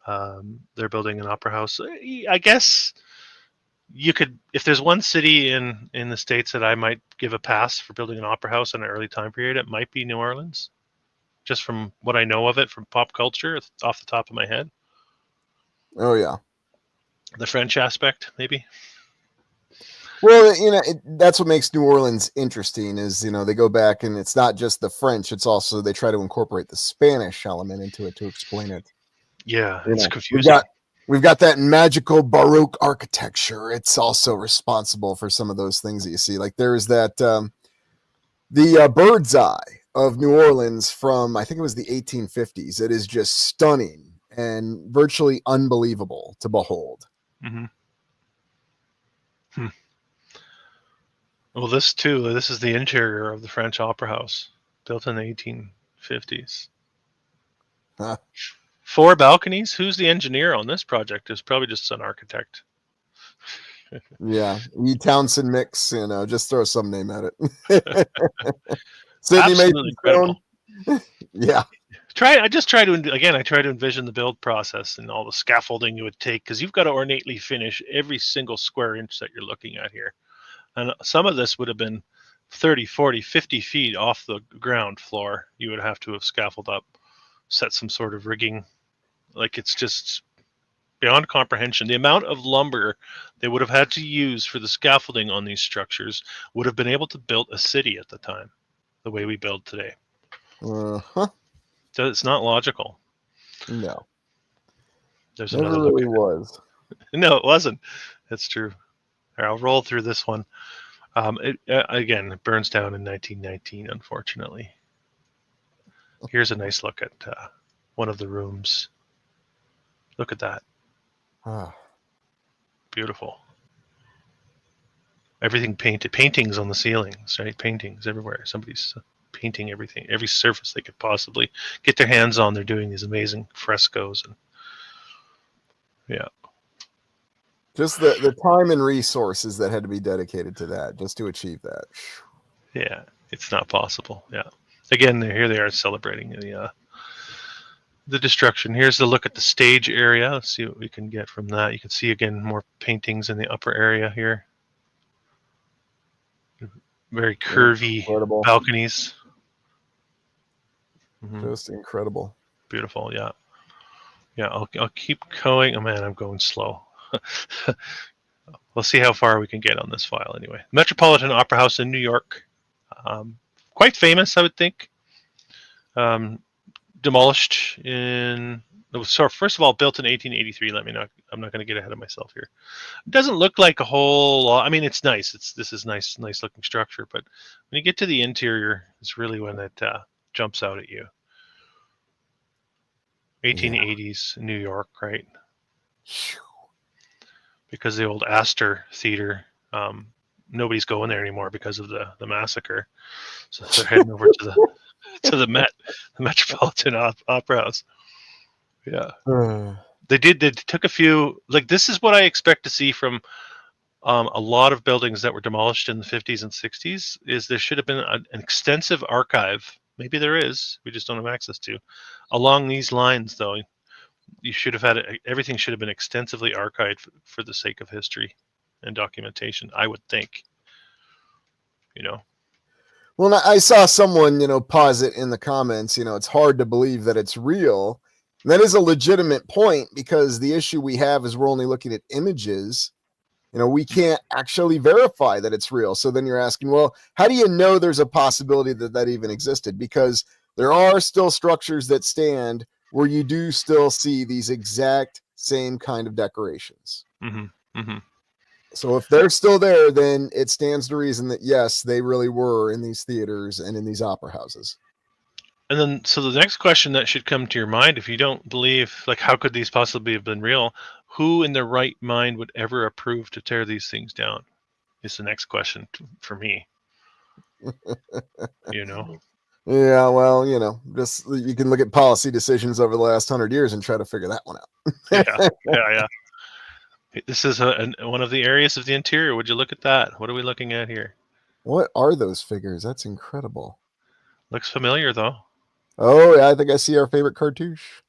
They're building an opera house. I guess you could, if there's one city in the States that I might give a pass for building an opera house in an early time period, it might be New Orleans. Just from what I know of it from pop culture, off the top of my head. Oh, yeah. The French aspect, maybe. Well, that's what makes New Orleans interesting is, they go back and it's not just the French, it's also they try to incorporate the Spanish element into it to explain it. Yeah, it's confusing. We've got that magical Baroque architecture. It's also responsible for some of those things that you see. Like there's that, the bird's eye of New Orleans from, I think it was the 1850s. It is just stunning and virtually unbelievable to behold. Well, this too. This is the interior of the French Opera House, built in the 1850s. Huh. 4 balconies. Who's the engineer on this project? It's probably just an architect. Yeah, E. Townsend Mix, just throw some name at it. Sidney Absolutely Mason Stone. incredible. Yeah. I try to envision the build process and all the scaffolding it would take, because you've got to ornately finish every single square inch that you're looking at here. And some of this would have been 30, 40, 50 feet off the ground floor. You would have to have scaffolded up, set some sort of rigging. Like, it's just beyond comprehension. The amount of lumber they would have had to use for the scaffolding on these structures would have been able to build a city at the time, the way we build today. Uh-huh. So it's not logical. No. There's Never another really look. was. No, it wasn't. That's true. Here, I'll roll through this one. Again, it burns down in 1919, unfortunately. Here's a nice look at one of the rooms. Look at that. Ah. Beautiful. Everything painted. Paintings on the ceilings, right? Paintings everywhere. Somebody's painting everything, every surface they could possibly get their hands on. They're doing these amazing frescoes. And yeah. Just the time and resources that had to be dedicated to that just to achieve that. Yeah, it's not possible. Yeah. Again, here they are celebrating the destruction. Here's the look at the stage area. Let's see what we can get from that. You can see again more paintings in the upper area here. Very curvy Incredible. balconies. Just incredible. Beautiful. Yeah. Yeah. I'll keep going. Oh man, I'm going slow. We'll see how far we can get on this file anyway. Metropolitan Opera House in New York. Quite famous, I would think. Demolished in. So first of all, built in 1883. I'm not going to get ahead of myself here. It doesn't look like a whole lot. I mean, it's nice. This is nice looking structure. But when you get to the interior, it's really when it jumps out at you. 1880s New York, right? Because the old Astor Theater, nobody's going there anymore because of the massacre. So they're heading over to the Metropolitan Opera House. Yeah. They took a few, like, this is what I expect to see from a lot of buildings that were demolished in the 50s and 60s, is there should have been an extensive archive. Maybe there is, we just don't have access to. Along these lines, though, you should have had everything should have been extensively archived for the sake of history and documentation, I would think. Well, I saw someone, posit in the comments, it's hard to believe that it's real. And that is a legitimate point, because the issue we have is we're only looking at images. We can't actually verify that it's real. So then you're asking, well, how do you know there's a possibility that even existed? Because there are still structures that stand where you do still see these exact same kind of decorations. Mm-hmm. Mm-hmm. So if they're still there, then it stands to reason that, yes, they really were in these theaters and in these opera houses. And then, so the next question that should come to your mind, if you don't believe, like, how could these possibly have been real? Who in their right mind would ever approve to tear these things down? Is the next question for me. Yeah, well, just you can look at policy decisions over the last 100 years and try to figure that one out. Yeah. This is one of the areas of the interior. Would you look at that? What are we looking at here? What are those figures? That's incredible. Looks familiar, though. Oh, yeah, I think I see our favorite cartouche.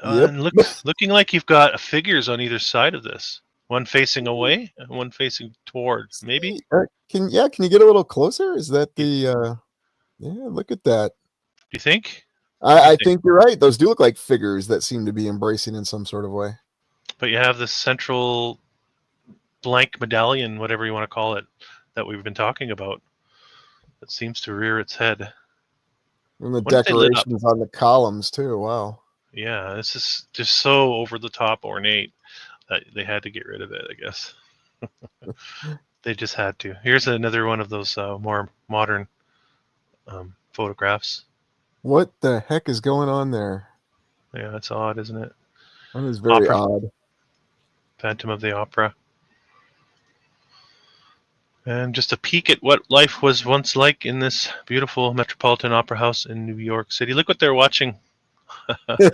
Yep. And looking like you've got figures on either side of this. One facing away and one facing toward, maybe? Can you get a little closer? Is that the... Yeah, look at that. Do you think? I think you're right. Those do look like figures that seem to be embracing in some sort of way. But you have this central blank medallion, whatever you want to call it, that we've been talking about, that seems to rear its head. And the decorations on the columns, too. Wow. Yeah, this is just so over the top ornate that they had to get rid of it, I guess. They just had to. Here's another one of those more modern photographs. What the heck is going on there? Yeah, that's odd, isn't it? That is very odd. Phantom of the Opera. And just a peek at what life was once like in this beautiful Metropolitan Opera House in New York City. Look what they're watching. You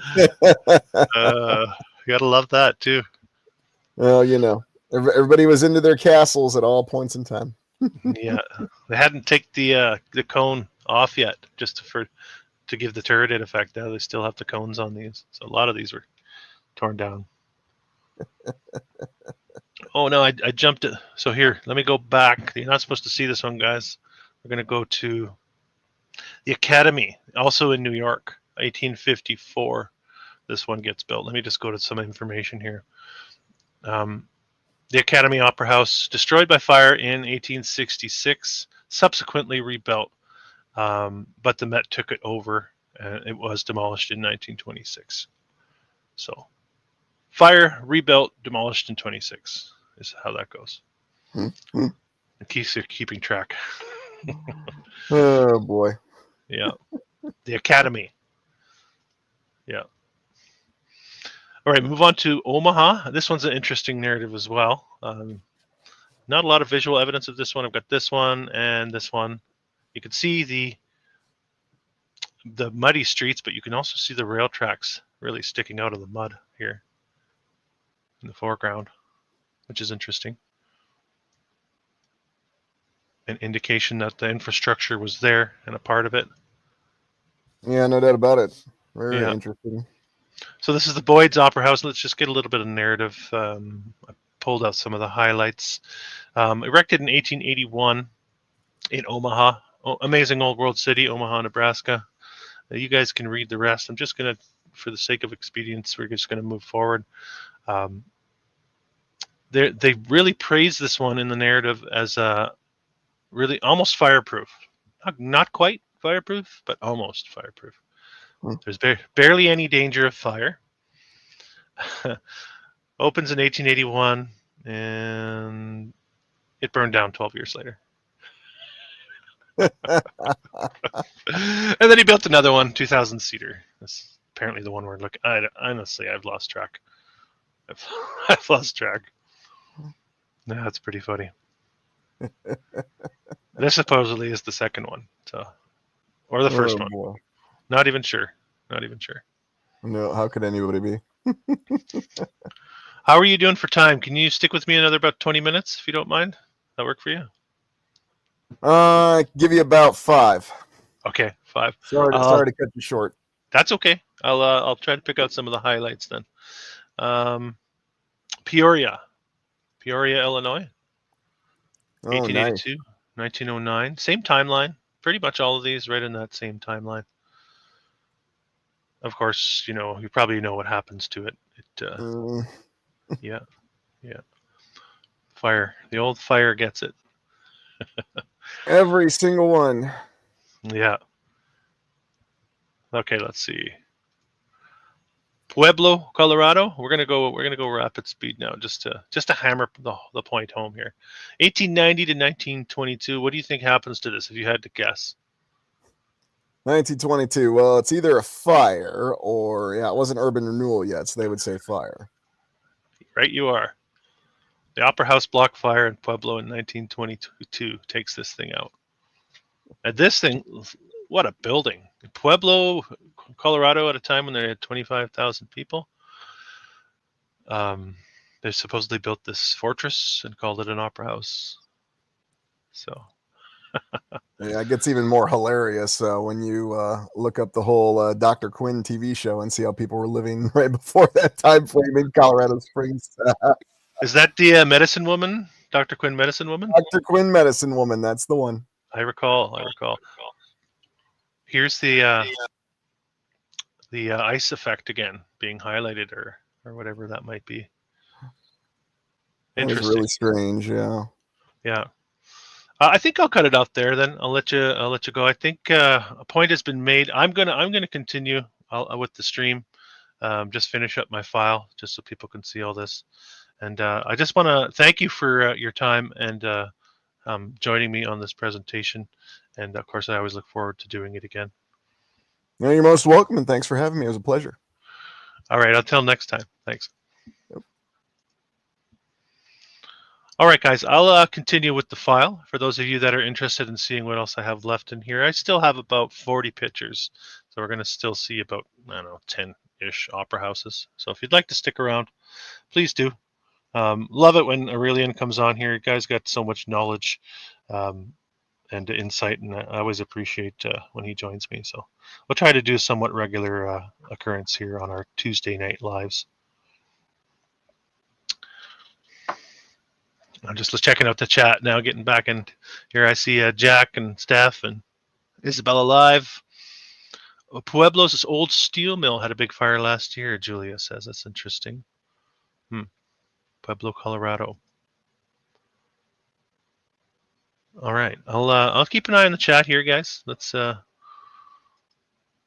gotta love that too. Well, everybody was into their castles at all points in time. Yeah, they hadn't taken the cone off yet, just to give the turreted effect. Now they still have the cones on these, so a lot of these were torn down. Oh no, I jumped it. So here, let me go back. You're not supposed to see this one, guys. We're gonna go to the Academy, also in New York, 1854. This one gets built. Let me just go to some information here. The Academy Opera House, destroyed by fire in 1866, subsequently rebuilt, but the Met took it over, and it was demolished in 1926. So, fire, rebuilt, demolished in 26 is how that goes. It keeps keeping track. Oh boy. Yeah. The Academy. Yeah. All right, move on to Omaha. This one's an interesting narrative as well. Not a lot of visual evidence of this one. I've got this one and this one. You can see the muddy streets, but you can also see the rail tracks really sticking out of the mud here in the foreground, which is interesting. An indication that the infrastructure was there and a part of it. Yeah, no doubt about it. Very interesting. So this is the Boyd's Opera House. Let's just get a little bit of narrative. I pulled out some of the highlights. Erected in 1881 in Omaha. Amazing old world city, Omaha, Nebraska. You guys can read the rest. I'm just going to, for the sake of expedience, we're just going to move forward. They really praise this one in the narrative as really almost fireproof. Not quite fireproof, but almost fireproof. There's barely any danger of fire. Opens in 1881, and it burned down 12 years later. And then he built another one, 2,000 seater. That's apparently the one we're looking. Honestly, I've lost track. I've lost track. No, that's pretty funny. This supposedly is the second one, so or the first one. Boy. Not even sure. Not even sure. No, how could anybody be? How are you doing for time? Can you stick with me another about 20 minutes, if you don't mind? That work for you? Give you about 5. Okay, 5. Sorry to cut you short. That's okay. I'll try to pick out some of the highlights then. Peoria, Illinois. 1882, nice. 1909. Same timeline. Pretty much all of these right in that same timeline. Of course, you probably know what happens to it. Yeah. Fire. The old fire gets it. Every single one. Yeah. Okay, let's see. Pueblo, Colorado. We're gonna go rapid speed now, just to hammer the point home here. 1890 to 1922. What do you think happens to this if you had to guess? 1922. Well, it's either a fire or it wasn't urban renewal yet, so they would say fire. Right, you are. The Opera House block fire in Pueblo in 1922 takes this thing out. And this thing, what a building! Pueblo, Colorado, at a time when they had 25,000 people. They supposedly built this fortress and called it an opera house. So. Yeah, it gets even more hilarious when you look up the whole Dr. Quinn TV show and see how people were living right before that time frame in Colorado Springs. Is that the medicine woman, Dr. Quinn medicine woman? Dr. Quinn medicine woman, that's the one. I recall. Here's the ice effect again being highlighted, or whatever that might be. Interesting. It was really strange, yeah. Yeah. I think I'll cut it out there. Then I'll let you go. I think a point has been made. I'm gonna continue with the stream. Just finish up my file just so people can see all this. And I just want to thank you for your time and joining me on this presentation. And of course, I always look forward to doing it again. No, you're most welcome, and thanks for having me. It was a pleasure. All right, until next time. Thanks. Yep. All right, guys, I'll continue with the file. For those of you that are interested in seeing what else I have left in here, I still have about 40 pictures. So we're going to still see about, I don't know, 10-ish opera houses. So if you'd like to stick around, please do. Love it when Aurelian comes on here. You guys got so much knowledge and insight, and I always appreciate when he joins me. So we'll try to do a somewhat regular occurrence here on our Tuesday night lives. I'm just checking out the chat now, getting back in here. I see Jack and Steph and Isabella live. Pueblo's this old steel mill had a big fire last year, Julia says. That's interesting. Pueblo, Colorado. All right, I'll keep an eye on the chat here, guys. Let's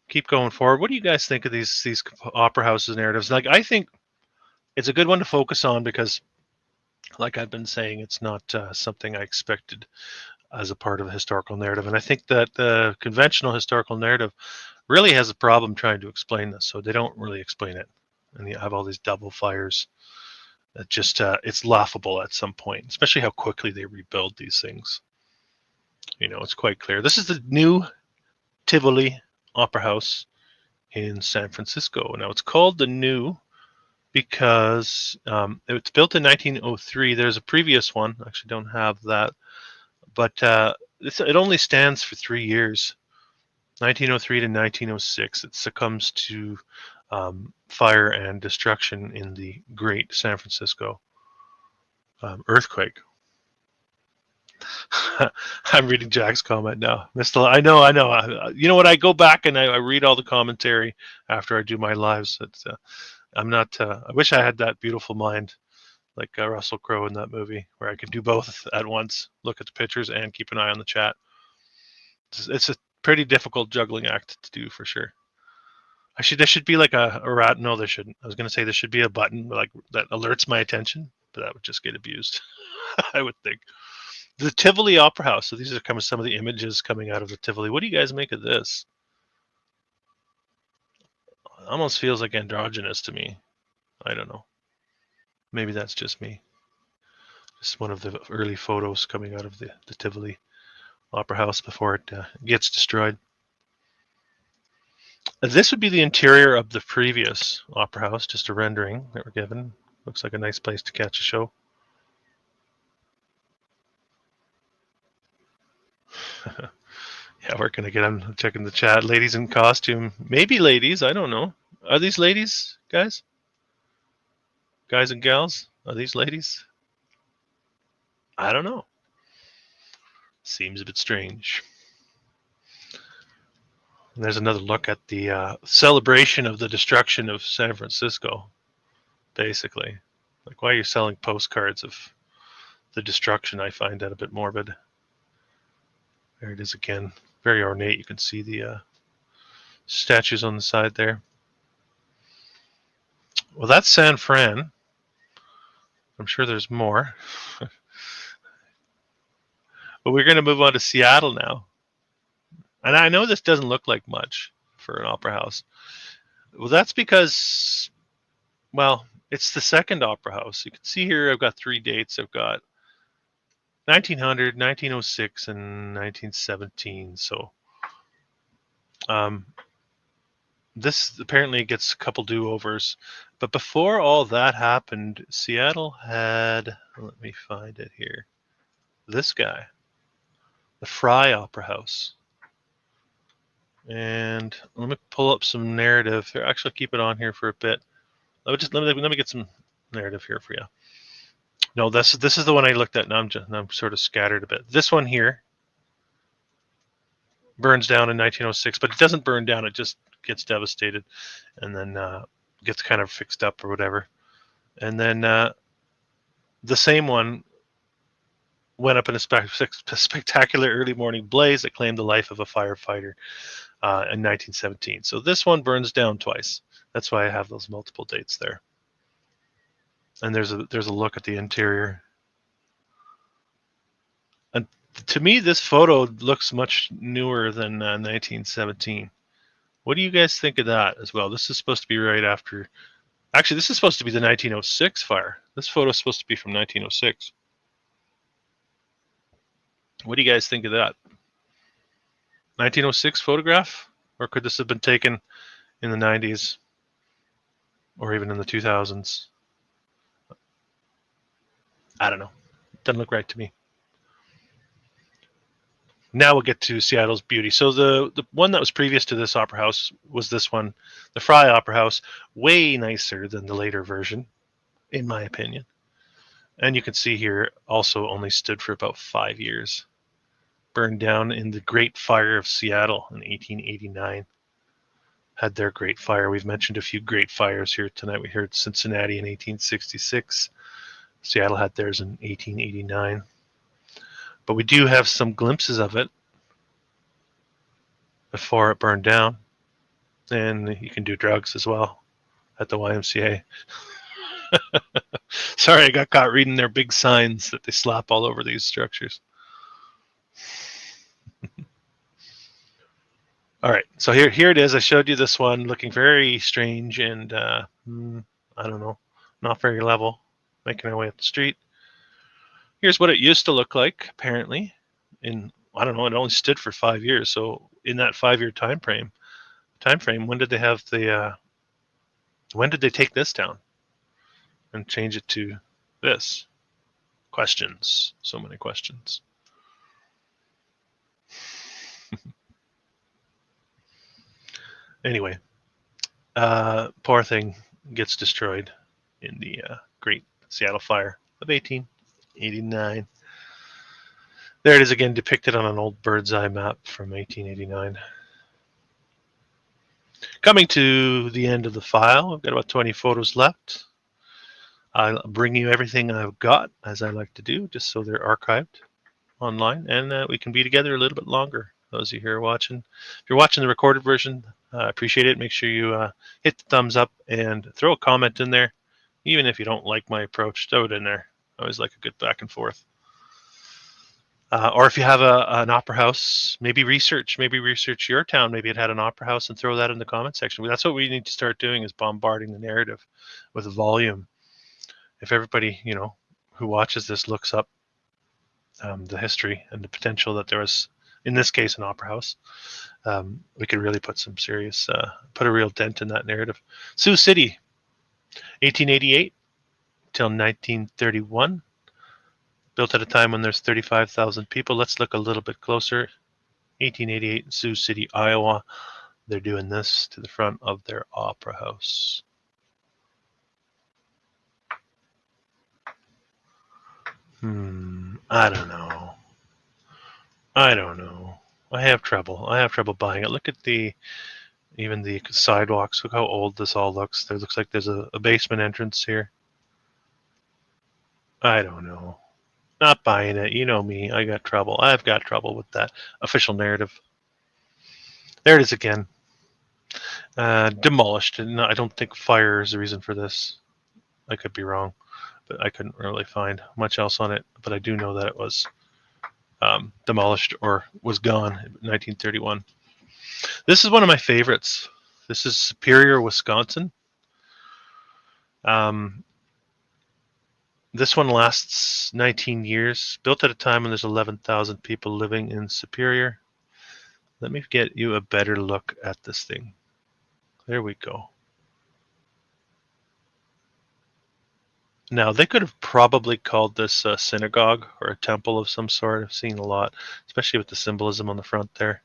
keep going forward. What do you guys think of these opera houses narratives? Like, I think it's a good one to focus on because, like I've been saying, it's not something I expected as a part of a historical narrative. And I think that the conventional historical narrative really has a problem trying to explain this. So they don't really explain it. And you have all these double fires. That just, it's laughable at some point, especially how quickly they rebuild these things. You know, it's quite clear. This is the new Tivoli Opera House in San Francisco. Now, it's called the New because it's built in 1903. There's a previous one. I actually don't have that. But it only stands for 3 years, 1903 to 1906. It succumbs to fire and destruction in the Great San Francisco earthquake. I'm reading Jack's comment now. I know. You know what? I go back and I read all the commentary after I do my lives. I'm not. I wish I had that beautiful mind like Russell Crowe in that movie, where I could do both at once, look at the pictures and keep an eye on the chat. It's a pretty difficult juggling act to do for sure. There should be like a rat. No, there shouldn't. I was going to say there should be a button like that alerts my attention, but that would just get abused. I would think. The Tivoli Opera House. So these are some of the images coming out of the Tivoli. What do you guys make of this? It almost feels like androgynous to me. I don't know. Maybe that's just me. Just one of the early photos coming out of the Tivoli Opera House before it gets destroyed. This would be the interior of the previous Opera House, just a rendering that we're given. Looks like a nice place to catch a show. Yeah, where can I get? I'm checking the chat. Ladies in costume. Maybe ladies. I don't know. Are these ladies, guys? Guys and gals? Are these ladies? I don't know. Seems a bit strange. And there's another look at the celebration of the destruction of San Francisco, basically. Like, why are you selling postcards of the destruction? I find that a bit morbid. There it is again. Very ornate. You can see the statues on the side there. Well, that's San Fran. I'm sure there's more. But we're going to move on to Seattle now. And I know this doesn't look like much for an opera house. Well, that's because, well, it's the second opera house. You can see here I've got 3 dates. I've got 1900, 1906, and 1917. So this apparently gets a couple do-overs. But before all that happened, Seattle had, let me find it here, this guy, the Fry Opera House. And let me pull up some narrative here. Actually, I'll keep it on here for a bit. Let me get some narrative here for you. No, this is the one I looked at. Now I'm sort of scattered a bit. This one here burns down in 1906, but it doesn't burn down. It just gets devastated, and then gets kind of fixed up or whatever. And then the same one went up in a spectacular early morning blaze that claimed the life of a firefighter in 1917. So this one burns down twice. That's why I have those multiple dates there. And there's a look at the interior. And to me, this photo looks much newer than 1917. What do you guys think of that as well? This is supposed to be right after. Actually, this is supposed to be the 1906 fire. This photo is supposed to be from 1906. What do you guys think of that? 1906 photograph? Or could this have been taken in the 90s or even in the 2000s? I don't know. Doesn't look right to me. Now we'll get to Seattle's beauty. So the one that was previous to this opera house was this one, the Fry Opera House, way nicer than the later version, in my opinion. And you can see here also only stood for about 5 years. Burned down in the Great Fire of Seattle in 1889. Had their Great Fire. We've mentioned a few great fires here tonight. We heard Cincinnati in 1866. Seattle had theirs in 1889. But we do have some glimpses of it before it burned down. And you can do drugs as well at the YMCA. Sorry, I got caught reading their big signs that they slap all over these structures. All right, so here it is. I showed you this one looking very strange and I don't know, not very level, making our way up the street. Here's what it used to look like, apparently. I don't know, it only stood for 5 years. So in that 5-year time frame, when did they have when did they take this down and change it to this? Questions, so many questions. Anyway, poor thing gets destroyed in the Great Seattle Fire of 1889. There it is again, depicted on an old bird's eye map from 1889. Coming to the end of the file, we've got about 20 photos left. I'll bring you everything I've got, as I like to do, just so they're archived online, and we can be together a little bit longer. Those of you here watching, if you're watching the recorded version, I appreciate it. Make sure you hit the thumbs up and throw a comment in there. Even if you don't like my approach, throw it in there. I always like a good back and forth. Or if you have an opera house, maybe research your town. Maybe it had an opera house, and throw that in the comment section. That's what we need to start doing, is bombarding the narrative with volume. If everybody, who watches this looks up the history and the potential that there was, in this case, an opera house, we could really put some serious, put a real dent in that narrative. Sioux City, 1888 till 1931. Built at a time when there's 35,000 people. Let's look a little bit closer. 1888 in Sioux City, Iowa. They're doing this to the front of their opera house. I don't know. I have trouble buying it. Look at even the sidewalks. Look how old this all looks. There looks like there's a basement entrance here. I don't know. Not buying it. You know me. I've got trouble with that official narrative. There it is again. Demolished. And I don't think fire is the reason for this. I could be wrong, but I couldn't really find much else on it. But I do know that it was demolished or was gone in 1931. This is one of my favorites. This is Superior, Wisconsin. This one lasts 19 years, built at a time when there's 11,000 people living in Superior. Let me get you a better look at this thing. There we go. Now, they could have probably called this a synagogue or a temple of some sort. I've seen a lot, especially with the symbolism on the front there.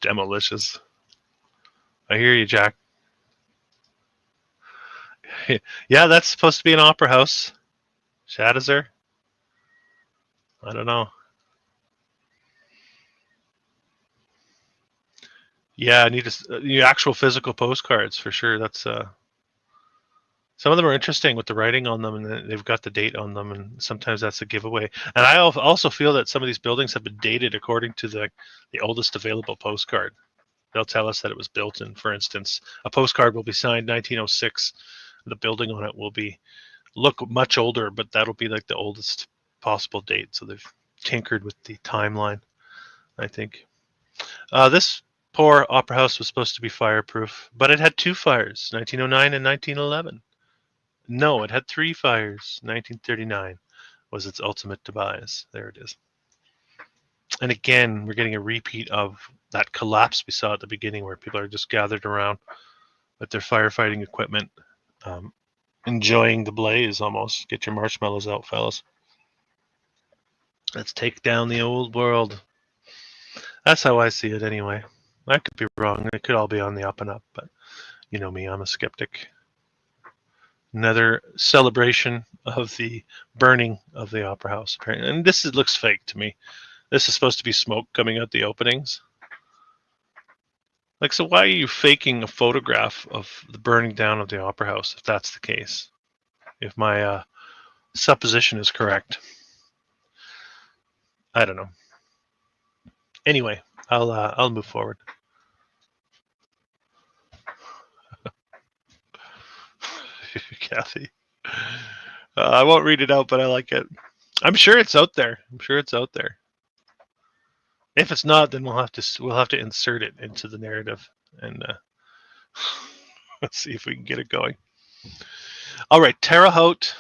Demolicious. I hear you, Jack. Yeah, that's supposed to be an opera house. Shadowzer? I don't know. Yeah, I need the actual physical postcards for sure. That's some of them are interesting with the writing on them, and they've got the date on them, and sometimes that's a giveaway. And I also feel that some of these buildings have been dated according to the oldest available postcard. They'll tell us that it was built in, for instance, a postcard will be signed 1906. The building on it will look much older, but that'll be like the oldest possible date. So they've tinkered with the timeline, I think. This poor opera house was supposed to be fireproof, but it had 2 fires, 1909 and 1911. No, it had 3 fires. 1939 was its ultimate demise. There it is. And again, we're getting a repeat of that collapse we saw at the beginning, where people are just gathered around with their firefighting equipment, enjoying the blaze almost. Get your marshmallows out, fellas. Let's take down the old world. That's how I see it anyway. I could be wrong. It could all be on the up and up, but you know me, I'm a skeptic. Another celebration of the burning of the Opera House, apparently. And this looks fake to me. This is supposed to be smoke coming out the openings. Like, so why are you faking a photograph of the burning down of the Opera House if that's the case? If my supposition is correct. I don't know. Anyway, I'll move forward. Kathy. I won't read it out, but I like it. I'm sure it's out there. If it's not, then we'll have to insert it into the narrative and let's see if we can get it going. All right, Terre Haute,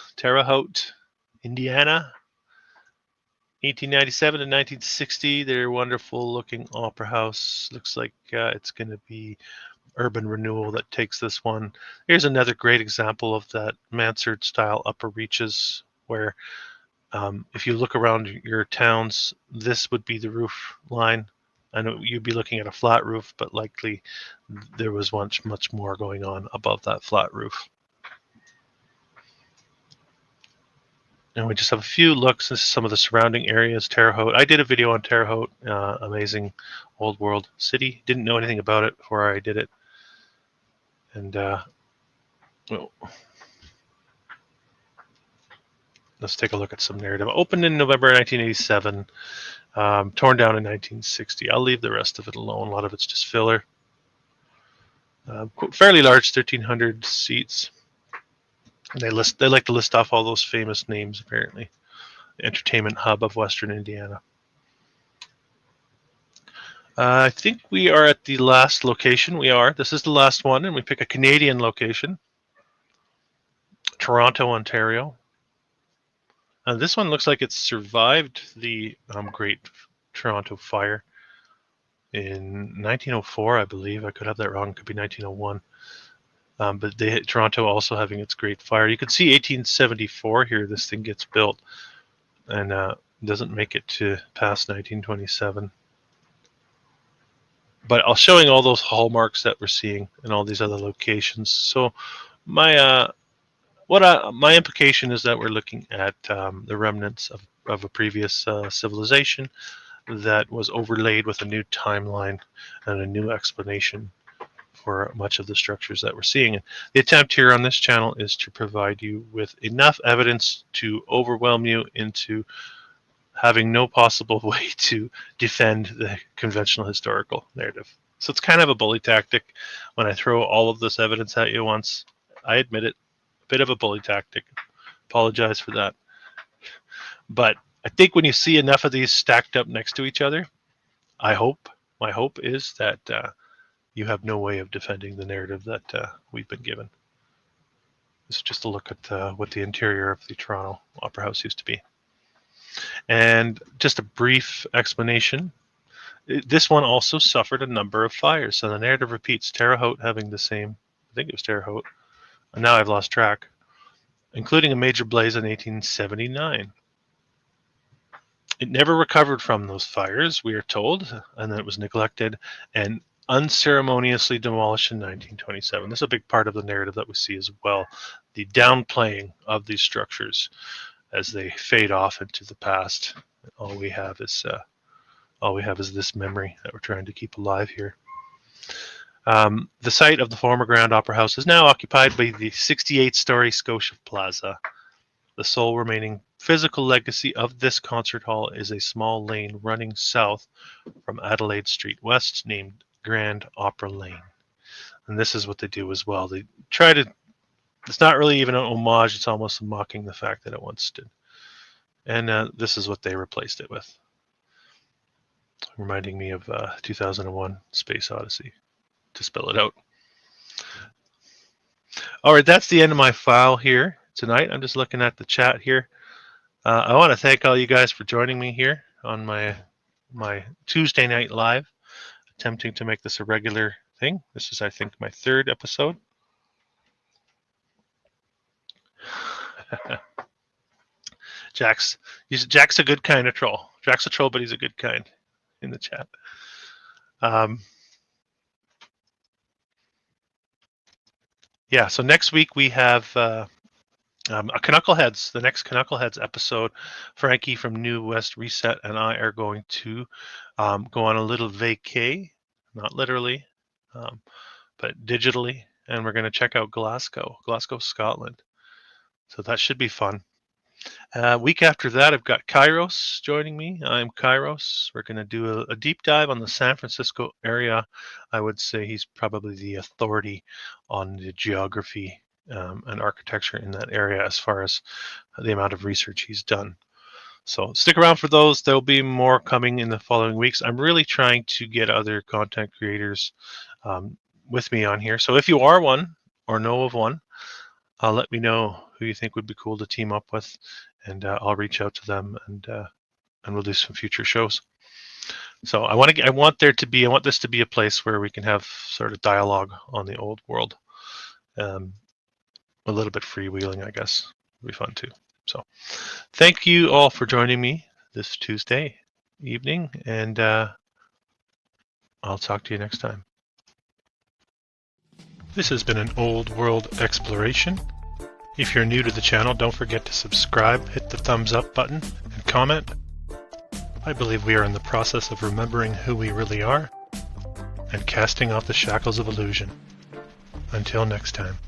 Indiana, 1897 to 1960. Their wonderful-looking opera house. Looks like it's going to be urban renewal that takes this one. Here's another great example of that mansard-style upper reaches, where if you look around your towns, this would be the roof line. I know you'd be looking at a flat roof, but likely there was much more going on above that flat roof. And we just have a few looks. This is some of the surrounding areas. Terre Haute. I did a video on Terre Haute, amazing old world city. Didn't know anything about it before I did it. And let's take a look at some narrative. Opened in November 1987, torn down in 1960. I'll leave the rest of it alone. A lot of it's just filler. Fairly large, 1,300 seats. And they like to list off all those famous names, apparently. The entertainment hub of Western Indiana. I think we are at the last location. We are. This is the last one, and we pick a Canadian location. Toronto, Ontario. This one looks like it survived the Great Toronto Fire in 1904, I believe. I could have that wrong. It could be 1901. But Toronto also having its Great Fire. You can see 1874 here. This thing gets built and doesn't make it to past 1927. But I'll showing all those hallmarks that we're seeing in all these other locations. So my my implication is that we're looking at the remnants of a previous civilization that was overlaid with a new timeline and a new explanation for much of the structures that we're seeing. And the attempt here on this channel is to provide you with enough evidence to overwhelm you into having no possible way to defend the conventional historical narrative. So it's kind of a bully tactic when I throw all of this evidence at you once. I admit it, a bit of a bully tactic. Apologize for that. But I think when you see enough of these stacked up next to each other, my hope is that you have no way of defending the narrative that we've been given. This is just a look at what the interior of the Toronto Opera House used to be. And just a brief explanation. This one also suffered a number of fires. So the narrative repeats, Terre Haute having the same, I think it was Terre Haute, and now I've lost track, including a major blaze in 1879. It never recovered from those fires, we are told, and then it was neglected and unceremoniously demolished in 1927. This is a big part of the narrative that we see as well, the downplaying of these structures as they fade off into the past. All we have is this memory that we're trying to keep alive here. The site of the former Grand Opera House is now occupied by the 68-story Scotia Plaza. The sole remaining physical legacy of this concert hall is a small lane running south from Adelaide Street West named Grand Opera Lane. And this is what they do as well. They try to, it's not really even an homage, it's almost mocking the fact that it once stood. And this is what they replaced it with. Reminding me of 2001 Space Odyssey, to spell it out. All right, that's the end of my file here tonight. I'm just looking at the chat here. I want to thank all you guys for joining me here on my Tuesday night live, attempting to make this a regular thing. This is, I think, my 3rd episode. Jack's a good kind of troll. Jack's a troll, but he's a good kind in the chat. Yeah, so next week we have a Knuckleheads, the next Knuckleheads episode. Frankie from New West Reset and I are going to go on a little vacay, not literally, but digitally, and we're going to check out Glasgow, Scotland. So that should be fun. Week after that, I've got Kairos joining me. I'm Kairos. We're going to do a deep dive on the San Francisco area. I would say he's probably the authority on the geography and architecture in that area as far as the amount of research he's done. So stick around for those. There'll be more coming in the following weeks. I'm really trying to get other content creators with me on here. So if you are one or know of one, let me know who you think would be cool to team up with, and I'll reach out to them, and we'll do some future shows. So I want this to be a place where we can have sort of dialogue on the old world. A little bit freewheeling, I guess, would be fun too. So thank you all for joining me this Tuesday evening, and I'll talk to you next time. This has been an old world exploration. If you're new to the channel, don't forget to subscribe, hit the thumbs up button, and comment. I believe we are in the process of remembering who we really are and casting off the shackles of illusion. Until next time.